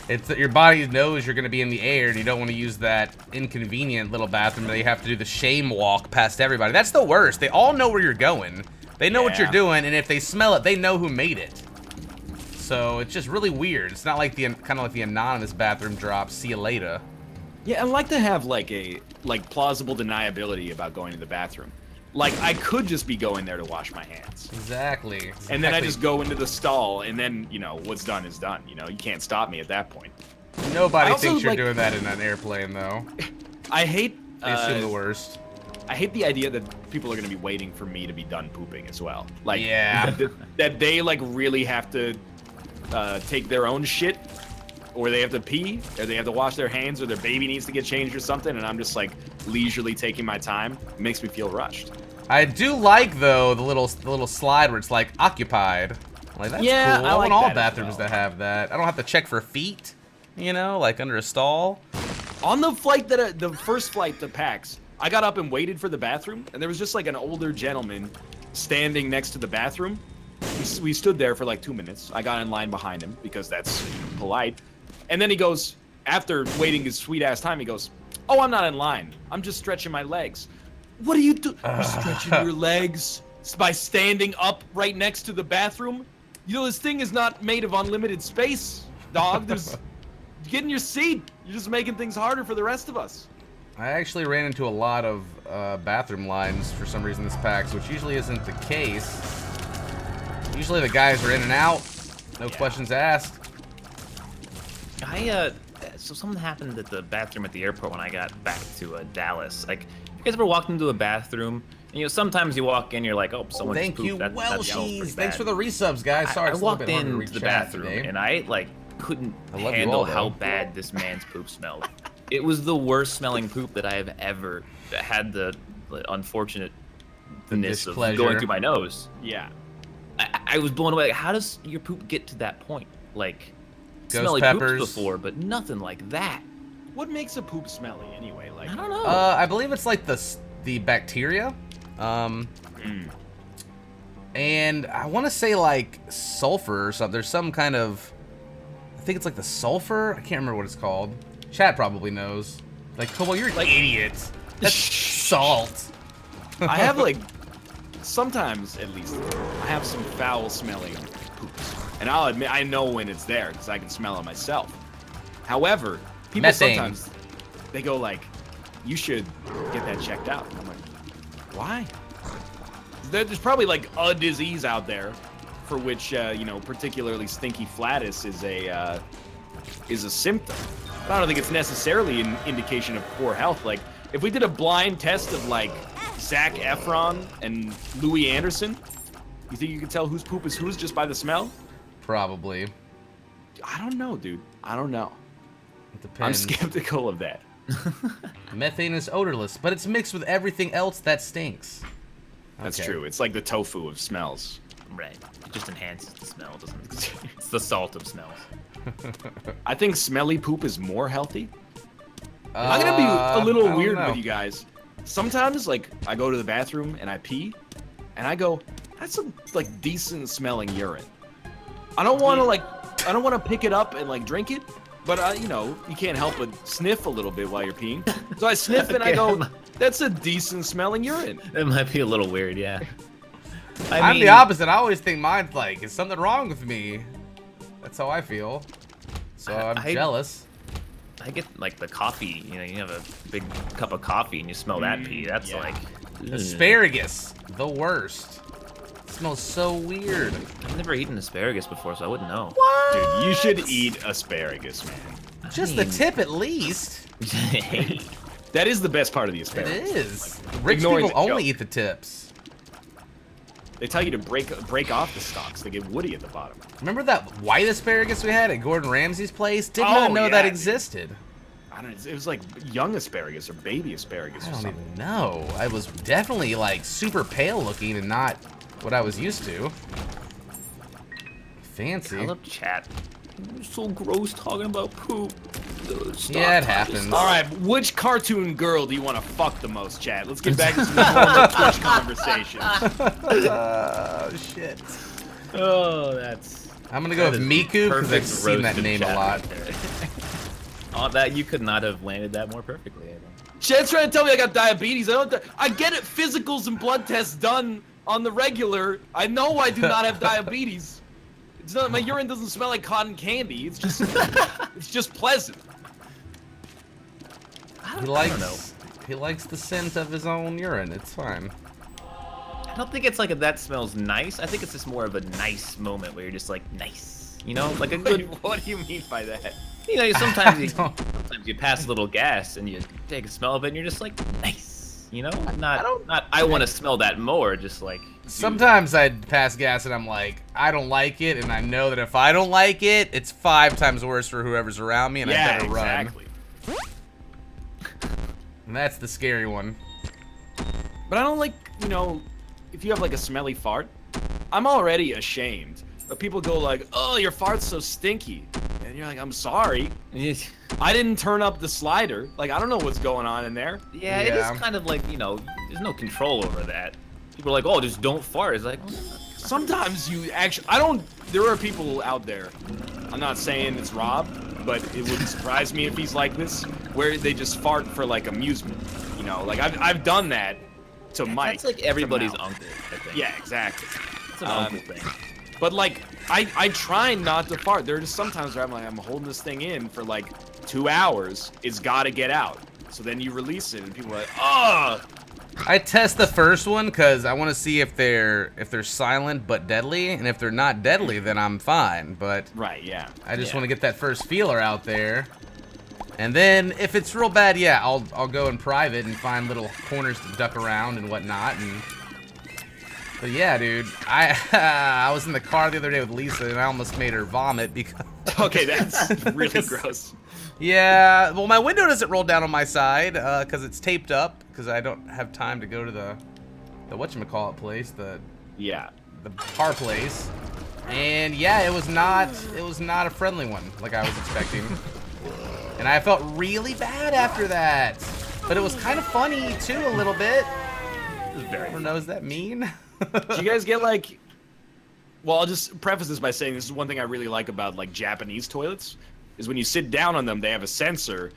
Speaker 1: It's that your body knows you're going to be in the air and you don't want to use that inconvenient little bathroom that you have to do the shame walk past everybody. That's the worst. They all know where you're going. They know what you're doing, and if they smell it, they know who made it. So it's just really weird. It's not like the kind of like the anonymous bathroom drop. See you later.
Speaker 2: Yeah, I like to have like a plausible deniability about going to the bathroom. Like I could just be going there to wash my hands.
Speaker 1: Exactly.
Speaker 2: And then I just go into the stall, and then you know what's done is done. You know you can't stop me at that point.
Speaker 1: Nobody thinks you're doing that in an airplane, though.
Speaker 2: I hate.
Speaker 1: They assume the worst.
Speaker 2: I hate the idea that people are going to be waiting for me to be done pooping as well. Like,
Speaker 1: yeah,
Speaker 2: that they like really have to take their own shit, or they have to pee, or they have to wash their hands, or their baby needs to get changed or something, and I'm just like leisurely taking my time. It makes me feel rushed.
Speaker 1: I do like though the little slide where it's like occupied. Like that's cool.
Speaker 2: I
Speaker 1: want
Speaker 2: like
Speaker 1: all
Speaker 2: that
Speaker 1: bathrooms to have that. I don't have to check for feet, you know, like under a stall.
Speaker 2: On the flight the first flight to PAX, I got up and waited for the bathroom, and there was just like an older gentleman standing next to the bathroom. We stood there for like 2 minutes. I got in line behind him because that's polite. And then he goes, after waiting his sweet ass time, he goes, "Oh, I'm not in line. I'm just stretching my legs." What are you doing? You're stretching your legs by standing up right next to the bathroom? You know, this thing is not made of unlimited space, dog. Get in your seat. You're just making things harder for the rest of us.
Speaker 1: I actually ran into a lot of bathroom lines for some reason this PAX, which usually isn't the case. Usually the guys are in and out, no questions asked.
Speaker 3: So something happened at the bathroom at the airport when I got back to Dallas. Like, you guys ever walked into a bathroom? And, you know, sometimes you walk in, you're like, oh, someone just pooped.
Speaker 1: Welshies. Thanks for the resubs, guys. Sorry,
Speaker 3: I walked into the bathroom
Speaker 1: today.
Speaker 3: and I like couldn't handle how bad this man's poop smelled. It was the worst smelling poop that I have ever had the unfortunateness of going through my nose.
Speaker 2: Yeah.
Speaker 3: I was blown away. Like, how does your poop get to that point? Like,
Speaker 1: Ghost
Speaker 3: smelly
Speaker 1: peppers.
Speaker 3: poops before, but nothing like that.
Speaker 2: What makes a poop smelly anyway? Like,
Speaker 3: I don't know.
Speaker 1: I believe it's like the bacteria. And I want to say like sulfur or something. There's some kind of, I think it's like the sulfur. I can't remember what it's called. Chat probably knows. Like, Cobalt, you're an idiot. That's salt.
Speaker 2: I have like, sometimes at least, I have some foul smelling poops. And I'll admit, I know when it's there because I can smell it myself. However, people
Speaker 1: Methane.
Speaker 2: sometimes, they go like, you should get that checked out. I'm like, why? There's probably like a disease out there for which, you know, particularly stinky flatus is a symptom. But I don't think it's necessarily an indication of poor health. Like, if we did a blind test of like Zac Efron and Louis Anderson, you think you could tell whose poop is whose just by the smell?
Speaker 1: Probably.
Speaker 2: I don't know, dude. I don't know.
Speaker 1: It depends.
Speaker 2: I'm skeptical of that.
Speaker 1: Methane is odorless, but it's mixed with everything else that stinks.
Speaker 2: That's
Speaker 1: Okay.
Speaker 2: true. It's like the tofu of smells.
Speaker 3: Right. It just enhances the smell, doesn't it? It's the salt of smells.
Speaker 2: I think smelly poop is more healthy. I'm gonna be a little
Speaker 1: I don't
Speaker 2: weird
Speaker 1: know.
Speaker 2: with you guys. Sometimes, like, I go to the bathroom and I pee, and I go, that's some like decent smelling urine. I don't want to pick it up and like drink it, but you know, you can't help but sniff a little bit while you're peeing. So I sniff and I go, that's a decent smelling urine.
Speaker 3: It might be a little weird, yeah.
Speaker 1: I'm the opposite. I always think mine's like, is something wrong with me? That's how I feel. So I'm jealous.
Speaker 3: I get like the coffee, you know, you have a big cup of coffee and you smell that pee. That's like
Speaker 1: Asparagus, the worst. It smells so weird.
Speaker 3: I've never eaten asparagus before, so I wouldn't know.
Speaker 1: What?
Speaker 2: Dude, you should eat asparagus, man.
Speaker 1: Just the tip at least.
Speaker 2: That is the best part of the
Speaker 1: It
Speaker 2: asparagus.
Speaker 1: is. Rich
Speaker 2: Ignoring
Speaker 1: people
Speaker 2: the
Speaker 1: only
Speaker 2: joke.
Speaker 1: eat the tips.
Speaker 2: They tell you to break off the stalks. They get woody at the bottom.
Speaker 1: Remember that white asparagus we had at Gordon Ramsay's place? Did
Speaker 2: Oh,
Speaker 1: not know
Speaker 2: yeah,
Speaker 1: that
Speaker 2: dude.
Speaker 1: existed.
Speaker 2: I don't know. It was like young asparagus or baby asparagus
Speaker 1: I
Speaker 2: or
Speaker 1: don't
Speaker 2: something.
Speaker 1: even know. I was definitely like super pale looking and not what I was used to. Fancy.
Speaker 3: I love chat. You're so gross talking about poop. Stop
Speaker 1: Yeah, it
Speaker 3: talking.
Speaker 1: happens.
Speaker 2: All right, which cartoon girl do you want to fuck the most, Chad? Let's get back to some normal Twitch conversation.
Speaker 1: Oh shit.
Speaker 3: Oh, that's.
Speaker 1: I'm gonna go with Miku because I've
Speaker 3: perfect
Speaker 1: seen that
Speaker 3: roasted
Speaker 1: name
Speaker 3: chat
Speaker 1: a lot.
Speaker 3: right there. Oh, that you could not have landed that more perfectly. I think.
Speaker 2: Chad's trying to tell me I got diabetes. I get it. Physicals and blood tests done on the regular. I know I do not have diabetes. It's not. My urine doesn't smell like cotton candy. It's just, it's just pleasant.
Speaker 1: He likes the scent of his own urine. It's fine.
Speaker 3: I don't think it's like that smells nice. I think it's just more of a nice moment where you're just like nice, you know, like a good.
Speaker 2: What do you mean by that?
Speaker 3: You know, sometimes you pass a little gas and you take a smell of it and you're just like nice, you know. I want to smell that more. Just like
Speaker 1: Sometimes I'd pass gas and I'm like, I don't like it, and I know that if I don't like it, it's 5 times worse for whoever's around me, and I better
Speaker 2: exactly.
Speaker 1: run. And that's the scary one.
Speaker 2: But I don't like, you know, if you have like a smelly fart, I'm already ashamed. But people go like, oh, your fart's so stinky. And you're like, I'm sorry. I didn't turn up the slider. Like, I don't know what's going on in there.
Speaker 3: Yeah, it is kind of like, you know, there's no control over that. People are like, oh, just don't fart. It's like,
Speaker 2: Sometimes you actually, there are people out there, I'm not saying it's Rob, but it wouldn't surprise me if he's like this, where they just fart for like amusement. You know, like I've done that to Mike.
Speaker 3: that's like everybody's
Speaker 2: to Mal.
Speaker 3: uncle, I think.
Speaker 2: Yeah, exactly.
Speaker 3: It's an uncle thing.
Speaker 2: But like, I try not to fart. There are just sometimes where I'm like, I'm holding this thing in for like 2 hours. It's gotta get out. So then you release it, and people are like, oh.
Speaker 1: I test the first one because I want to see if they're silent but deadly, and if they're not deadly, then I'm fine. But
Speaker 2: Right, yeah.
Speaker 1: I just want to get that first feeler out there, and then if it's real bad, yeah, I'll go in private and find little corners to duck around and whatnot. But yeah, dude, I was in the car the other day with Lisa, and I almost made her vomit because.
Speaker 2: Okay, that's really gross.
Speaker 1: Yeah, well, my window doesn't roll down on my side because it's taped up because I don't have time to go to the whatchamacallit place, the car place. And yeah, it was not a friendly one like I was expecting. And I felt really bad after that. But it was kind of funny too a little bit. I don't know, does that mean?
Speaker 2: Do you guys get like... Well, I'll just preface this by saying this is one thing I really like about like Japanese toilets, is when you sit down on them, they have a sensor.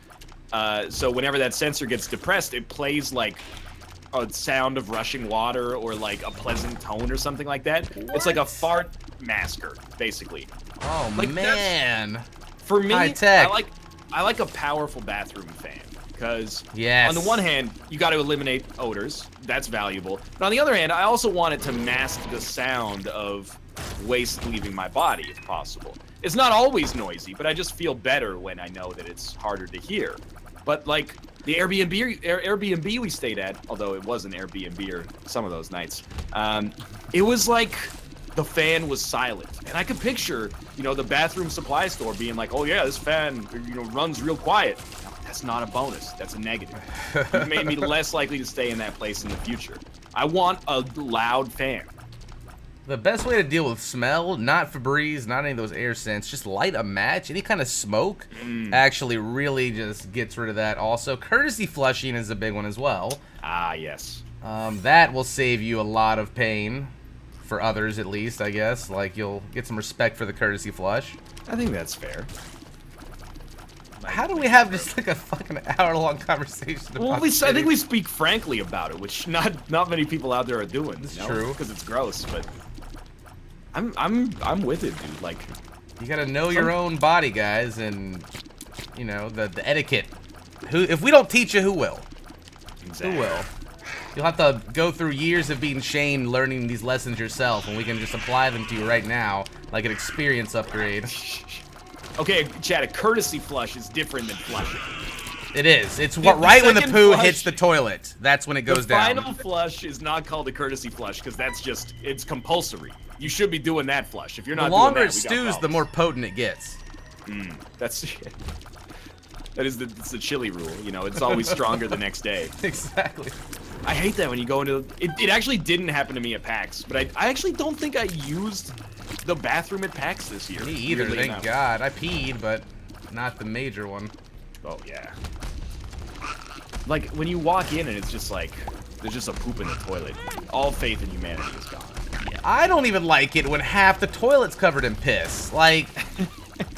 Speaker 2: So whenever that sensor gets depressed, it plays like a sound of rushing water or like a pleasant tone or something like that.
Speaker 1: What?
Speaker 2: It's like a fart masker, basically.
Speaker 1: Oh
Speaker 2: like,
Speaker 1: man.
Speaker 2: For me,
Speaker 1: high tech.
Speaker 2: I like a powerful bathroom fan. Because
Speaker 1: yes.
Speaker 2: on the one hand, you got to eliminate odors. That's valuable. But on the other hand, I also want it to mask the sound of waste leaving my body, if possible. It's not always noisy, but I just feel better when I know that it's harder to hear. But like the Airbnb we stayed at, although it was an Airbnb some of those nights, it was like the fan was silent. And I could picture, you know, the bathroom supply store being like, oh yeah, this fan, you know, runs real quiet. That's not a bonus. That's a negative. It made me less likely to stay in that place in the future. I want a loud fan.
Speaker 1: The best way to deal with smell, not Febreze, not any of those air scents, just light a match. Any kind of smoke actually really just gets rid of that. Also, courtesy flushing is a big one as well.
Speaker 2: Ah, yes.
Speaker 1: That will save you a lot of pain. For others, at least, I guess. Like, you'll get some respect for the courtesy flush.
Speaker 2: I think that's fair.
Speaker 1: How do we have just like a fucking hour-long conversation about
Speaker 2: I think we speak frankly about it, which not many people out there are doing.
Speaker 1: It's true.
Speaker 2: Because it's gross, but I'm with it, dude. Like,
Speaker 1: you gotta know your own body, guys, and you know the etiquette. If we don't teach you, who will?
Speaker 2: Exactly.
Speaker 1: Who will? You'll have to go through years of being shamed learning these lessons yourself, and we can just apply them to you right now, like an experience upgrade.
Speaker 2: Okay, Chad, a courtesy flush is different than flushing.
Speaker 1: It is. It's right when the poo hits the toilet. That's when it goes down.
Speaker 2: The final flush is not called a courtesy flush because that's just, it's compulsory. You should be doing that flush. If you're not
Speaker 1: doing that, the longer
Speaker 2: it
Speaker 1: stews, the more potent it gets.
Speaker 2: It's the chili rule, you know, it's always stronger the next day.
Speaker 1: Exactly.
Speaker 2: I hate that when you go into, it actually didn't happen to me at PAX, but I actually don't think I used the bathroom at PAX this year.
Speaker 1: Me either, thank God. I peed, but not the major one.
Speaker 2: Oh, yeah. Like, when you walk in and it's just like, there's just a poop in the toilet. All faith in humanity is gone.
Speaker 1: Yeah, I don't even like it when half the toilet's covered in piss. Like,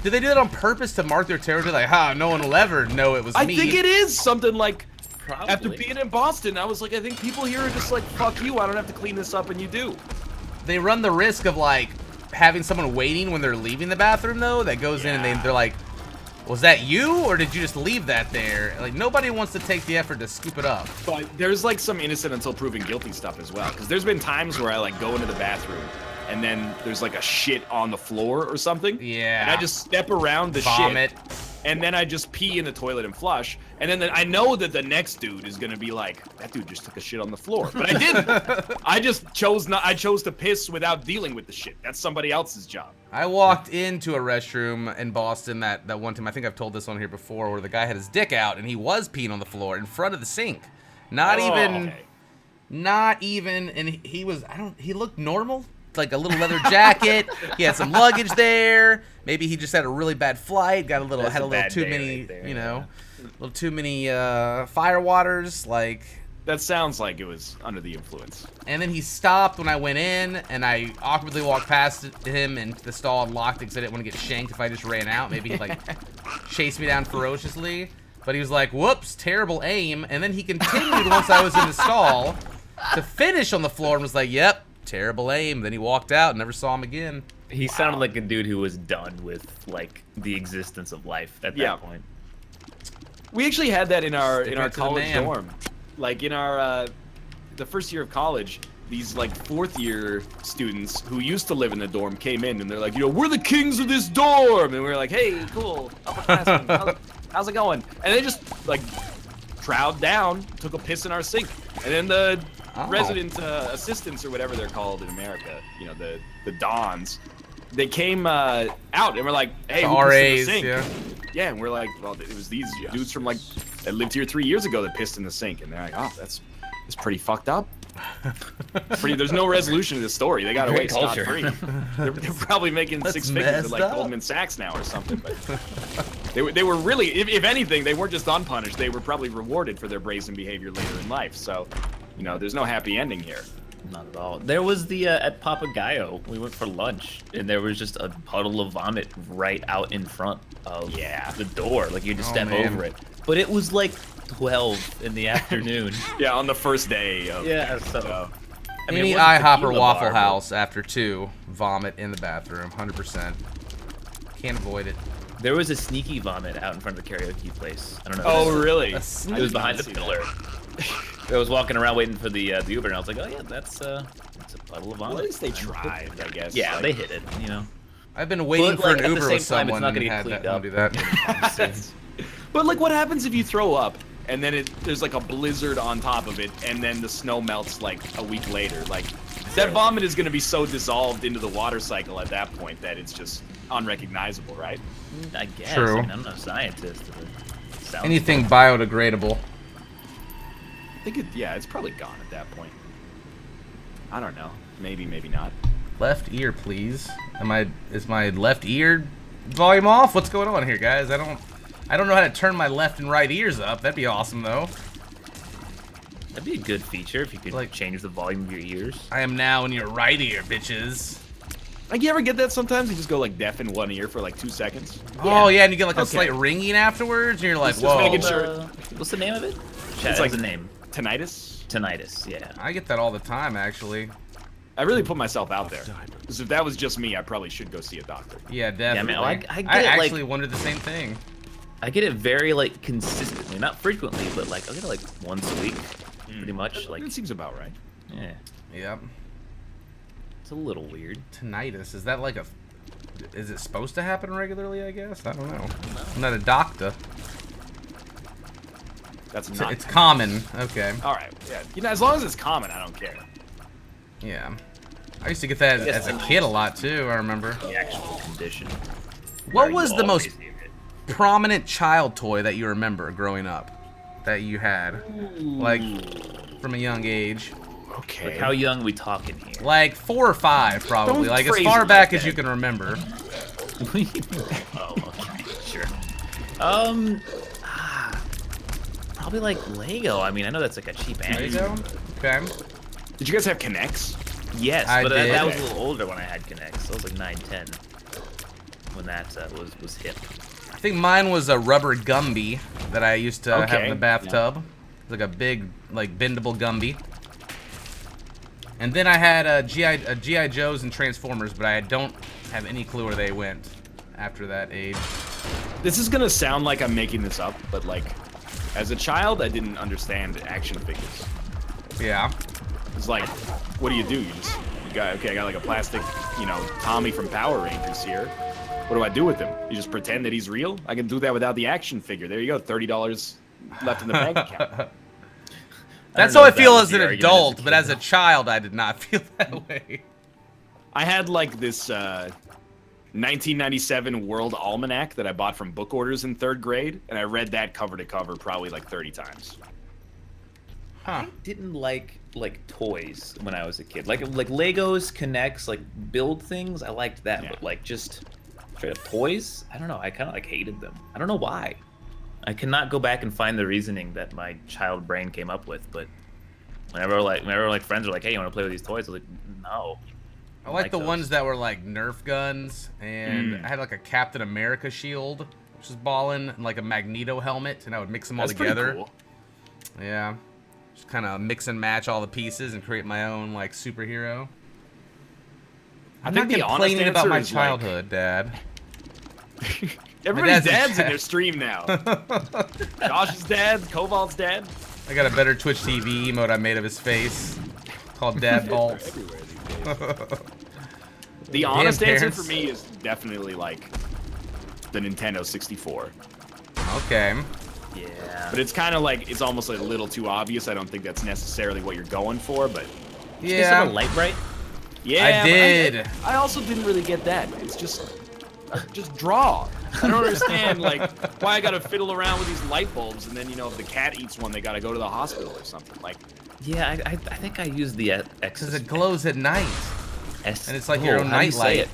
Speaker 1: did they do that on purpose to mark their territory? Like, no one will ever know it was me.
Speaker 2: I think it is something like,
Speaker 3: probably.
Speaker 2: After being in Boston, I was like, I think people here are just like, fuck you, I don't have to clean this up, and you do.
Speaker 1: They run the risk of, like, having someone waiting when they're leaving the bathroom, though, that goes in and they're like, was that you, or did you just leave that there? Like, nobody wants to take the effort to scoop it up.
Speaker 2: But there's, like, some innocent until proven guilty stuff as well, because there's been times where I, like, go into the bathroom, and then there's, like, a shit on the floor or something.
Speaker 1: Yeah.
Speaker 2: And I just step around the
Speaker 1: Vomit.
Speaker 2: shit. And then I just pee in the toilet and flush. And then I know that the next dude is gonna be like, that dude just took a shit on the floor. But I didn't. I just chose not. I chose to piss without dealing with the shit. That's somebody else's job.
Speaker 1: I walked into a restroom in Boston that one time. I think I've told this on here before, where the guy had his dick out and he was peeing on the floor in front of the sink. Not even. And he was. He looked normal. Like a little leather jacket. He had some luggage there. Maybe he just had a really bad flight. Had a little too many,
Speaker 3: right there,
Speaker 1: a little too many fire waters. Like,
Speaker 2: that sounds like it was under the influence.
Speaker 1: And then he stopped when I went in, and I awkwardly walked past him into the stall and locked it because I didn't want to get shanked if I just ran out. Maybe he'd like chase me down ferociously. But he was like, "Whoops, terrible aim." And then he continued once I was in the stall to finish on the floor and was like, "Yep. Terrible aim." Then he walked out and never saw him again.
Speaker 3: He sounded like a dude who was done with like the existence of life at that point.
Speaker 2: We actually had that in our college dorm. Like in our the first year of college, these like fourth year students who used to live in the dorm came in and they're like, we're the kings of this dorm, and we were like, hey, cool, upperclassmen, how's it going? And they just like trowed down, took a piss in our sink, and then the resident assistants or whatever they're called in America, the dons, they came out and we're like, hey, who pissed in the sink? Yeah, and we're like, well, it was these dudes from like that lived here 3 years ago that pissed in the sink, and they're like, oh, that's pretty fucked up. There's no resolution to this story. They got away scot-free. They're probably making six figures at like Goldman Sachs now or something. But they were really, if anything, they weren't just unpunished. They were probably rewarded for their brazen behavior later in life. So You know, there's no happy ending here.
Speaker 3: Not at all. There was the at Papagayo. We went for lunch, and there was just a puddle of vomit right out in front of the door. Like you had to step over it. But it was like 12 in the afternoon.
Speaker 2: Yeah, on the first day.
Speaker 3: So. I mean,
Speaker 1: Any IHOP or Waffle House after 2, vomit in the bathroom, 100%. Can't avoid it.
Speaker 3: There was a sneaky vomit out in front of the karaoke place. I don't know.
Speaker 2: Oh, really?
Speaker 3: It was behind the pillar. I was walking around waiting for the Uber, and I was like, oh yeah, that's a puddle of vomit.
Speaker 2: Well, at least they tried, I guess.
Speaker 3: Yeah, they hit it, you know.
Speaker 1: I've been waiting for an Uber with someone
Speaker 3: and
Speaker 1: had that do that.
Speaker 2: But like, what happens if you throw up and then there's like a blizzard on top of it, and then the snow melts like a week later? Like, that vomit is going to be so dissolved into the water cycle at that point that it's just unrecognizable, right?
Speaker 3: I guess.
Speaker 1: True.
Speaker 3: I mean, I'm not a scientist.
Speaker 1: Anything biodegradable.
Speaker 2: I think it's probably gone at that point. I don't know. Maybe, maybe not.
Speaker 1: Left ear, please. Is my left ear volume off? What's going on here, guys? I don't know how to turn my left and right ears up. That'd be awesome, though.
Speaker 3: That'd be a good feature if you could like change the volume of your ears.
Speaker 1: I am now in your right ear, bitches.
Speaker 2: Like, you ever get that sometimes? You just go like deaf in one ear for like 2 seconds.
Speaker 1: Oh yeah, and you get like a slight ringing afterwards, and you're like, whoa.
Speaker 2: Just making sure.
Speaker 3: What's the name of it?
Speaker 2: It's like
Speaker 3: the name.
Speaker 2: Tinnitus.
Speaker 3: Tinnitus, yeah.
Speaker 1: I get that all the time, actually.
Speaker 2: I really put myself out there. Because if that was just me, I probably should go see a doctor.
Speaker 1: Yeah, definitely.
Speaker 3: Yeah, man,
Speaker 1: I actually wondered the same thing.
Speaker 3: I get it very like consistently, not frequently, but like I'll get it like once a week, pretty much. Like
Speaker 2: it seems about right.
Speaker 3: Yeah.
Speaker 1: Yep.
Speaker 3: It's a little weird.
Speaker 1: Tinnitus, is that like is it supposed to happen regularly, I guess? I don't know. I'm not a doctor.
Speaker 2: That's not.
Speaker 1: It's common. Okay.
Speaker 2: All right. Yeah. You know, as long as it's common, I don't care.
Speaker 1: Yeah. I used to get that as a kid a lot too. I remember.
Speaker 3: The actual condition.
Speaker 1: What was the most prominent child toy that you remember growing up that you had, like from a young age?
Speaker 2: Okay.
Speaker 3: Like how young are we talking here?
Speaker 1: Like 4 or 5, probably. Like as far back as you can remember.
Speaker 3: Oh, okay, sure. Probably like Lego. I mean, I know that's like a cheap answer.
Speaker 1: Lego? Okay.
Speaker 2: Did you guys have Connects?
Speaker 3: Yes,
Speaker 1: I
Speaker 3: but
Speaker 1: did.
Speaker 3: that was a little older when I had Connects. I was like 9, 10 when that was hip.
Speaker 1: I think mine was a rubber Gumby that I used to have in the bathtub. It was like a big, like bendable Gumby. And then I had G.I. Joes and Transformers, but I don't have any clue where they went after that age.
Speaker 2: This is gonna sound like I'm making this up, but like, as a child, I didn't understand action figures.
Speaker 1: Yeah.
Speaker 2: It's like, what do? You got, okay, I got like a plastic, you know, Tommy from Power Rangers here. What do I do with him? You just pretend that he's real? I can do that without the action figure. There you go, $30 left in the bank account.
Speaker 1: That's how I feel as an adult, but as a child, I did not feel that way.
Speaker 2: I had like this 1997 World Almanac that I bought from book orders in 3rd grade, and I read that cover to cover probably like 30 times.
Speaker 3: I didn't like toys when I was a kid. Like Legos, Connects, like build things. I liked that, but like just straight up toys, I don't know. I kind of like hated them. I don't know why. I cannot go back and find the reasoning that my child brain came up with. But whenever friends are like, "Hey, you want to play with these toys?" I was like, "No."
Speaker 1: I like the ones that were like Nerf guns, and I had like a Captain America shield, which was ballin', and like a Magneto helmet, and I would mix them all together.
Speaker 2: Pretty cool.
Speaker 1: Yeah. Just kind of mix and match all the pieces and create my own like superhero. I'm not complaining about my childhood, Dad.
Speaker 2: Everybody's dad's in their stream now. Josh's dad, Cobalt's dad.
Speaker 1: I got a better Twitch TV emote I made of his face called Dad Bolt.
Speaker 2: The honest answer for me is definitely like the Nintendo 64.
Speaker 1: Okay.
Speaker 3: Yeah.
Speaker 2: But it's kind of like, it's almost a little too obvious. I don't think that's necessarily what you're going for, but...
Speaker 1: Yeah.
Speaker 3: Did you Light Bright?
Speaker 2: Yeah,
Speaker 1: I did.
Speaker 2: I also didn't really get that. It's just draw. I don't understand, like, why I gotta fiddle around with these light bulbs, and then, you know, if the cat eats one, they gotta go to the hospital or something. Like,
Speaker 3: yeah, I think I used the X.
Speaker 1: Because it glows at night. And it's like your own nightlight.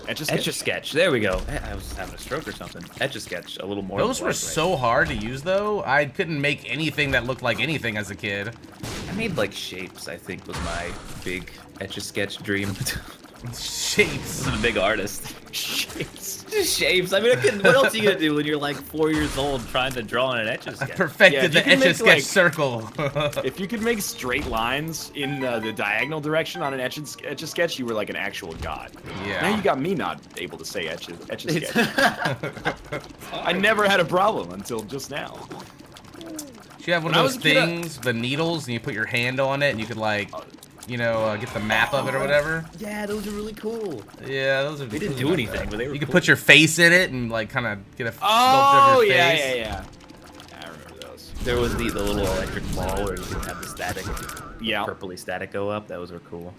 Speaker 3: Etch-a-Sketch. There we go. I was having a stroke or something. Etch-a-Sketch, a little more.
Speaker 1: Those were so hard to use, though. I couldn't make anything that looked like anything as a kid.
Speaker 3: made like shapes, I think, was my big Etch-a-Sketch dream.
Speaker 1: Shapes.
Speaker 3: I'm a big artist.
Speaker 2: Shapes.
Speaker 3: Just shapes. I mean, what else are you gonna do when you're like 4 years old trying to draw on an Etch-a-Sketch?
Speaker 1: I perfected
Speaker 2: Yeah,
Speaker 1: the Etch-a-Sketch circle.
Speaker 2: If you could make straight lines in the diagonal direction on an Etch-a-Sketch, you were like an actual god.
Speaker 1: Yeah.
Speaker 2: Now you got me not able to say Etch-a-Sketch. I never had a problem until just now.
Speaker 1: You have one of those things, the needles, and you put your hand on it, and you could like, you know, get the map of it or whatever.
Speaker 3: Yeah, those are really cool.
Speaker 1: Yeah, those are.
Speaker 3: They didn't do anything, but they were.
Speaker 1: You could
Speaker 3: cool.
Speaker 1: put your face in it and like kind of get a sculpture of your face.
Speaker 2: Yeah. I remember those.
Speaker 3: There was the little electric ball where you could have the static,
Speaker 2: Yeah.
Speaker 3: purpley static go up. Those were cool.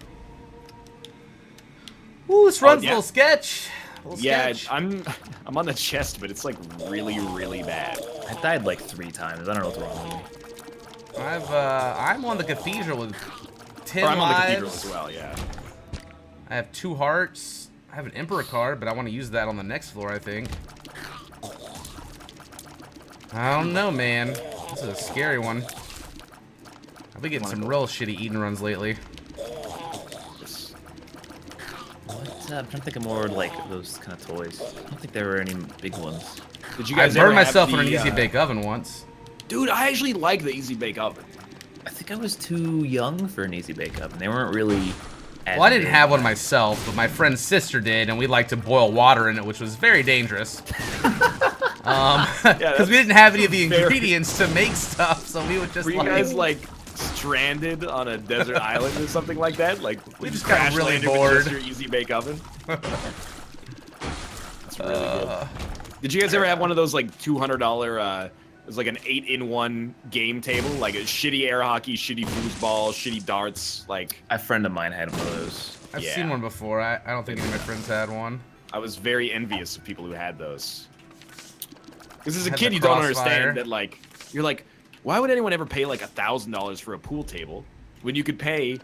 Speaker 1: Ooh, this runs
Speaker 2: yeah.
Speaker 1: a little sketch.
Speaker 2: Yeah,
Speaker 1: Sketch.
Speaker 2: I'm on the chest, but it's like really, really bad.
Speaker 3: I died like 3 times. I don't know what's wrong with me.
Speaker 1: I'm on the cathedral with 10
Speaker 2: Or I'm on the
Speaker 1: lives.
Speaker 2: cathedral as well, yeah.
Speaker 1: I have 2 hearts. I have an emperor card, but I want to use that on the next floor, I think. I don't know, man. This is a scary one. I've been getting some real shitty eating runs lately.
Speaker 3: I'm trying to think of more like those kind of toys. I don't think there were any big ones.
Speaker 2: Did you
Speaker 1: I
Speaker 2: guys
Speaker 1: burned
Speaker 2: ever have
Speaker 1: myself in an
Speaker 2: the,
Speaker 1: easy bake oven once.
Speaker 2: Dude, I actually like the Easy Bake Oven.
Speaker 3: I think I was too young for an easy bake oven. They weren't really.
Speaker 1: Well, I didn't have one myself, but my friend's sister did, and we liked to boil water in it, which was very dangerous. Because we didn't have any of the ingredients to make stuff, so we would just
Speaker 2: Were you guys like stranded on a desert island or something like that? Like
Speaker 1: We just
Speaker 2: crash
Speaker 1: got really
Speaker 2: landed with
Speaker 1: bored.
Speaker 2: just your Easy Bake Oven. That's really good. Did you guys ever have one of those like $200? It was like an 8-in-1 game table, like a shitty air hockey, shitty foosball, shitty darts. Like
Speaker 3: A friend of mine had one of those.
Speaker 1: I've
Speaker 2: Yeah.
Speaker 1: seen one before. I don't think any of my friends had one.
Speaker 2: I was very envious of people who had those. Because as a
Speaker 1: Had
Speaker 2: kid,
Speaker 1: the
Speaker 2: you don't
Speaker 1: crossfire.
Speaker 2: understand that like you're like, why would anyone ever pay like $1,000 for a pool table when you could pay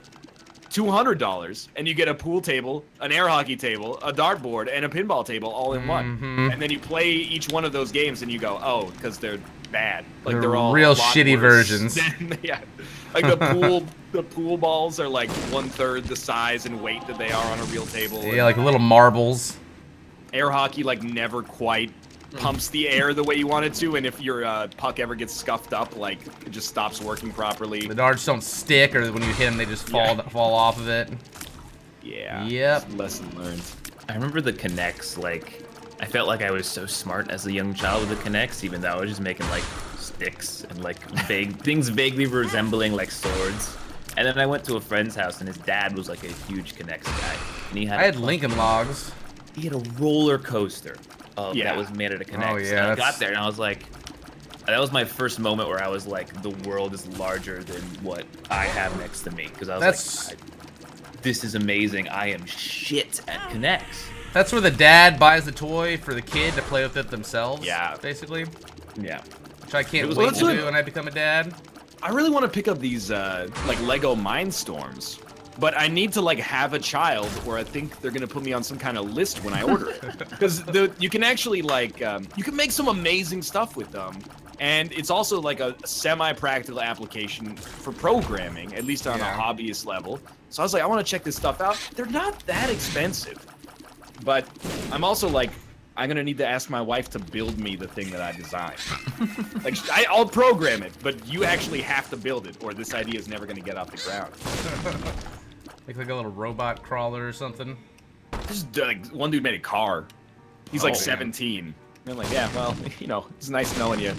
Speaker 2: $200 and you get a pool table, an air hockey table, a dartboard, and a pinball table all in one. And then you play each one of those games and you go, oh, because they're bad. Like they're all
Speaker 1: real
Speaker 2: a lot
Speaker 1: shitty
Speaker 2: worse
Speaker 1: versions.
Speaker 2: than- yeah, like the pool balls are like 1/3 the size and weight that they are on a real table.
Speaker 1: Yeah, like little marbles.
Speaker 2: Air hockey like never quite pumps the air the way you want it to, and if your puck ever gets scuffed up, like it just stops working properly.
Speaker 1: The darts don't stick, or when you hit them, they just fall off of it.
Speaker 2: Yeah.
Speaker 1: Yep.
Speaker 2: Lesson learned.
Speaker 3: I remember the Kinects, like, I felt like I was so smart as a young child with the Kinects, even though I was just making, like, sticks and, like, things vaguely resembling, like, swords. And then I went to a friend's house, and his dad was, like, a huge Kinects guy. And he had
Speaker 1: I had Lincoln Logs.
Speaker 3: He had a roller coaster that was made out of Kinects.
Speaker 1: Oh, yeah,
Speaker 3: And I
Speaker 1: that's-
Speaker 3: got there, and I was like, that was my first moment where I was like, the world is larger than what I have next to me. Because I was like, this is amazing. I am shit at Kinects.
Speaker 1: That's where the dad buys the toy for the kid to play with it themselves.
Speaker 2: Yeah.
Speaker 1: Basically.
Speaker 3: Yeah.
Speaker 1: Which I can't
Speaker 3: was
Speaker 1: wait
Speaker 2: like-
Speaker 1: to do when I become a dad.
Speaker 2: I really want to pick up these like Lego Mindstorms, but I need to like have a child, or I think they're gonna put me on some kind of list when I order it. Because you can actually like you can make some amazing stuff with them, and it's also like a semi-practical application for programming, at least on a hobbyist level. So I was like, I want to check this stuff out. They're not that expensive, but I'm also like, I'm gonna need to ask my wife to build me the thing that I designed. Like, I'll program it, but you actually have to build it, or this idea is never gonna get off the ground.
Speaker 1: Like a little robot crawler or something.
Speaker 2: This is like one dude made a car. He's like
Speaker 1: Oh,
Speaker 2: 17. And I'm like, yeah, well, you know, it's nice knowing you.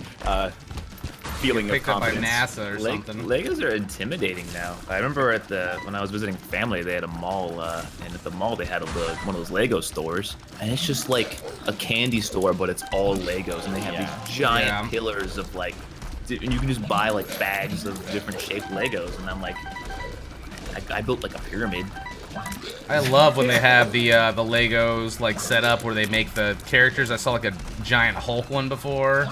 Speaker 2: Feeling of
Speaker 1: Picked up by
Speaker 2: confidence.
Speaker 1: NASA or something.
Speaker 3: Legos are intimidating now. I remember when I was visiting family, they had a mall, and at the mall they had one of those Lego stores, and it's just like a candy store, but it's all Legos, and they have these giant pillars of like, and you can just buy like bags of different shaped Legos, and I'm like, I built like a pyramid.
Speaker 1: I love when they have the Legos like set up where they make the characters. I saw like a giant Hulk one before,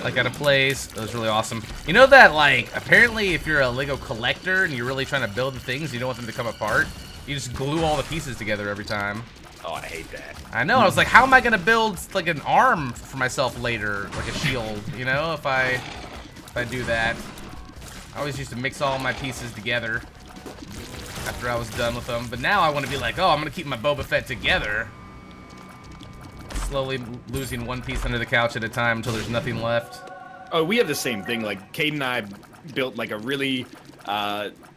Speaker 1: like at a place. It was really awesome. You know that like apparently if you're a Lego collector and you're really trying to build the things, you don't want them to come apart. You just glue all the pieces together every time.
Speaker 2: Oh, I hate that.
Speaker 1: I know. I was like, how am I gonna build like an arm for myself later, like a shield? You know, if I do that. I always used to mix all my pieces together after I was done with them. But now I want to be like, oh, I'm going to keep my Boba Fett together. Slowly losing one piece under the couch at a time until there's nothing left.
Speaker 2: Oh, we have the same thing. Like, Cade and I built like a really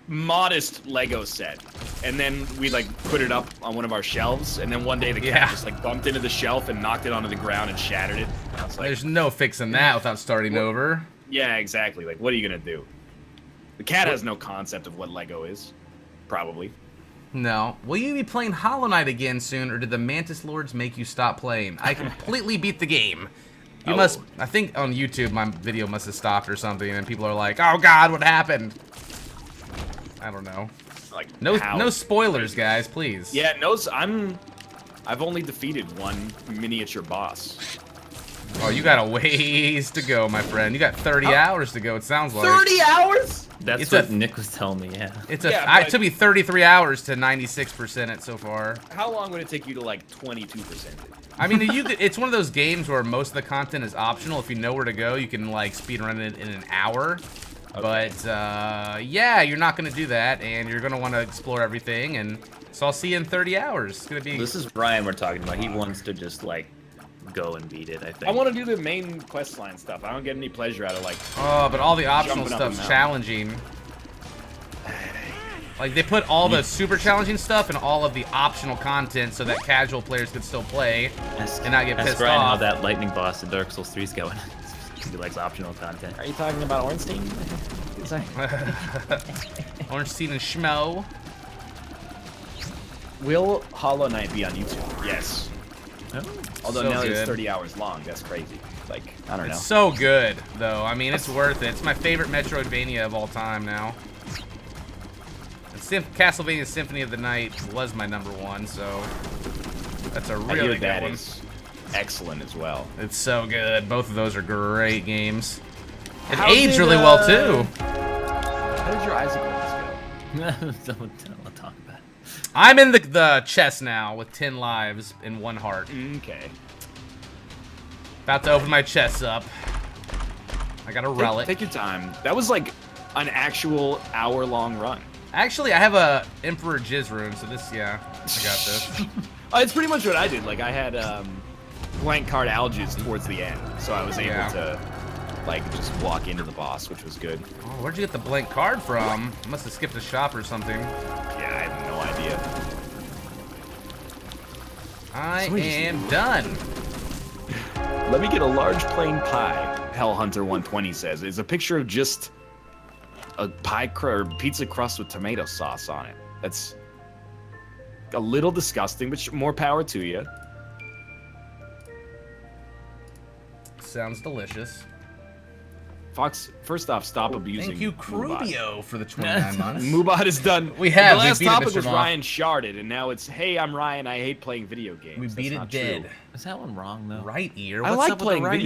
Speaker 2: modest Lego set. And then we like put it up on one of our shelves, and then one day the cat just like bumped into the shelf and knocked it onto the ground and shattered it. And I was like,
Speaker 1: there's no fixing that without starting over.
Speaker 2: Yeah, exactly. Like, what are you gonna do? The cat has no concept of what Lego is, probably.
Speaker 1: No. Will you be playing Hollow Knight again soon, or did the Mantis Lords make you stop playing? I completely beat the game. You must. I think on YouTube my video must have stopped or something, and people are like, "Oh God, what happened?" I don't know.
Speaker 2: Like,
Speaker 1: no spoilers, guys, please.
Speaker 2: Yeah, no. I've only defeated one miniature boss.
Speaker 1: Oh, you got a ways to go, my friend. You got 30 hours to go. It sounds like
Speaker 2: 30 hours.
Speaker 3: That's what Nick was telling me. Yeah.
Speaker 1: It took me 33 hours to 96% it so far.
Speaker 2: How long would it take you to like 22%?
Speaker 1: I mean, it's one of those games where most of the content is optional. If you know where to go, you can like speedrun it in an hour. Okay. But yeah, you're not gonna do that, and you're gonna want to explore everything. And so I'll see you in 30 hours. It's gonna be.
Speaker 3: This is Ryan we're talking about. He wants to just like go and beat it. I think.
Speaker 2: I want to do the main quest line stuff. I don't get any pleasure out of like.
Speaker 1: Oh, but all the optional stuff's challenging. Like, they put all the super challenging stuff and all of the optional content so that casual players can still play and not get pissed
Speaker 3: Brian
Speaker 1: off.
Speaker 3: How that lightning boss in Dark Souls 3 is going. He likes optional content.
Speaker 2: Are you talking about Ornstein?
Speaker 1: Ornstein and Schmo.
Speaker 2: Will Hollow Knight be on YouTube? Yes.
Speaker 3: Oh.
Speaker 2: Although
Speaker 1: So
Speaker 2: now
Speaker 1: good.
Speaker 2: it's 30 hours long. That's crazy. Like, I don't know.
Speaker 1: It's so good, though. I mean, it's worth it. It's my favorite Metroidvania of all time now. Castlevania Symphony of the Night was my #1, so that's a really good one.
Speaker 2: Is excellent as well.
Speaker 1: It's so good. Both of those are great games. It aged really well too.
Speaker 2: How did your Isaac ones go?
Speaker 3: Don't talk about it.
Speaker 1: I'm in the chest now with 10 lives and 1 heart.
Speaker 2: Okay.
Speaker 1: About to open my chest up. I got a relic.
Speaker 2: Take your time. That was like an actual hour-long run.
Speaker 1: Actually, I have a Emperor Jizz rune, so this, yeah, I got this.
Speaker 2: It's pretty much what I did. Like, I had blank card alges towards the end, so I was able to, like, just walk into the boss, which was good.
Speaker 1: Oh, where'd you get the blank card from? You must have skipped a shop or something.
Speaker 2: Yeah, I have no idea.
Speaker 1: I am done.
Speaker 2: Let me get a large plain pie, Hellhunter120 says. It's a picture of just a pizza crust with tomato sauce on it. That's a little disgusting, but more power to you.
Speaker 1: Sounds delicious.
Speaker 2: Fox, first off, stop abusing.
Speaker 1: Thank you, Crubio, for the 29 months.
Speaker 2: Mubot is done.
Speaker 1: We have.
Speaker 2: The last
Speaker 1: we beat
Speaker 2: topic
Speaker 1: it,
Speaker 2: was
Speaker 1: Mr.
Speaker 2: Ryan sharded, and now it's, hey, I'm Ryan. I hate playing video games.
Speaker 1: We beat it dead.
Speaker 3: Is that one wrong though?
Speaker 1: Right ear.
Speaker 2: I
Speaker 1: What's
Speaker 2: like
Speaker 1: up with
Speaker 2: playing
Speaker 1: the right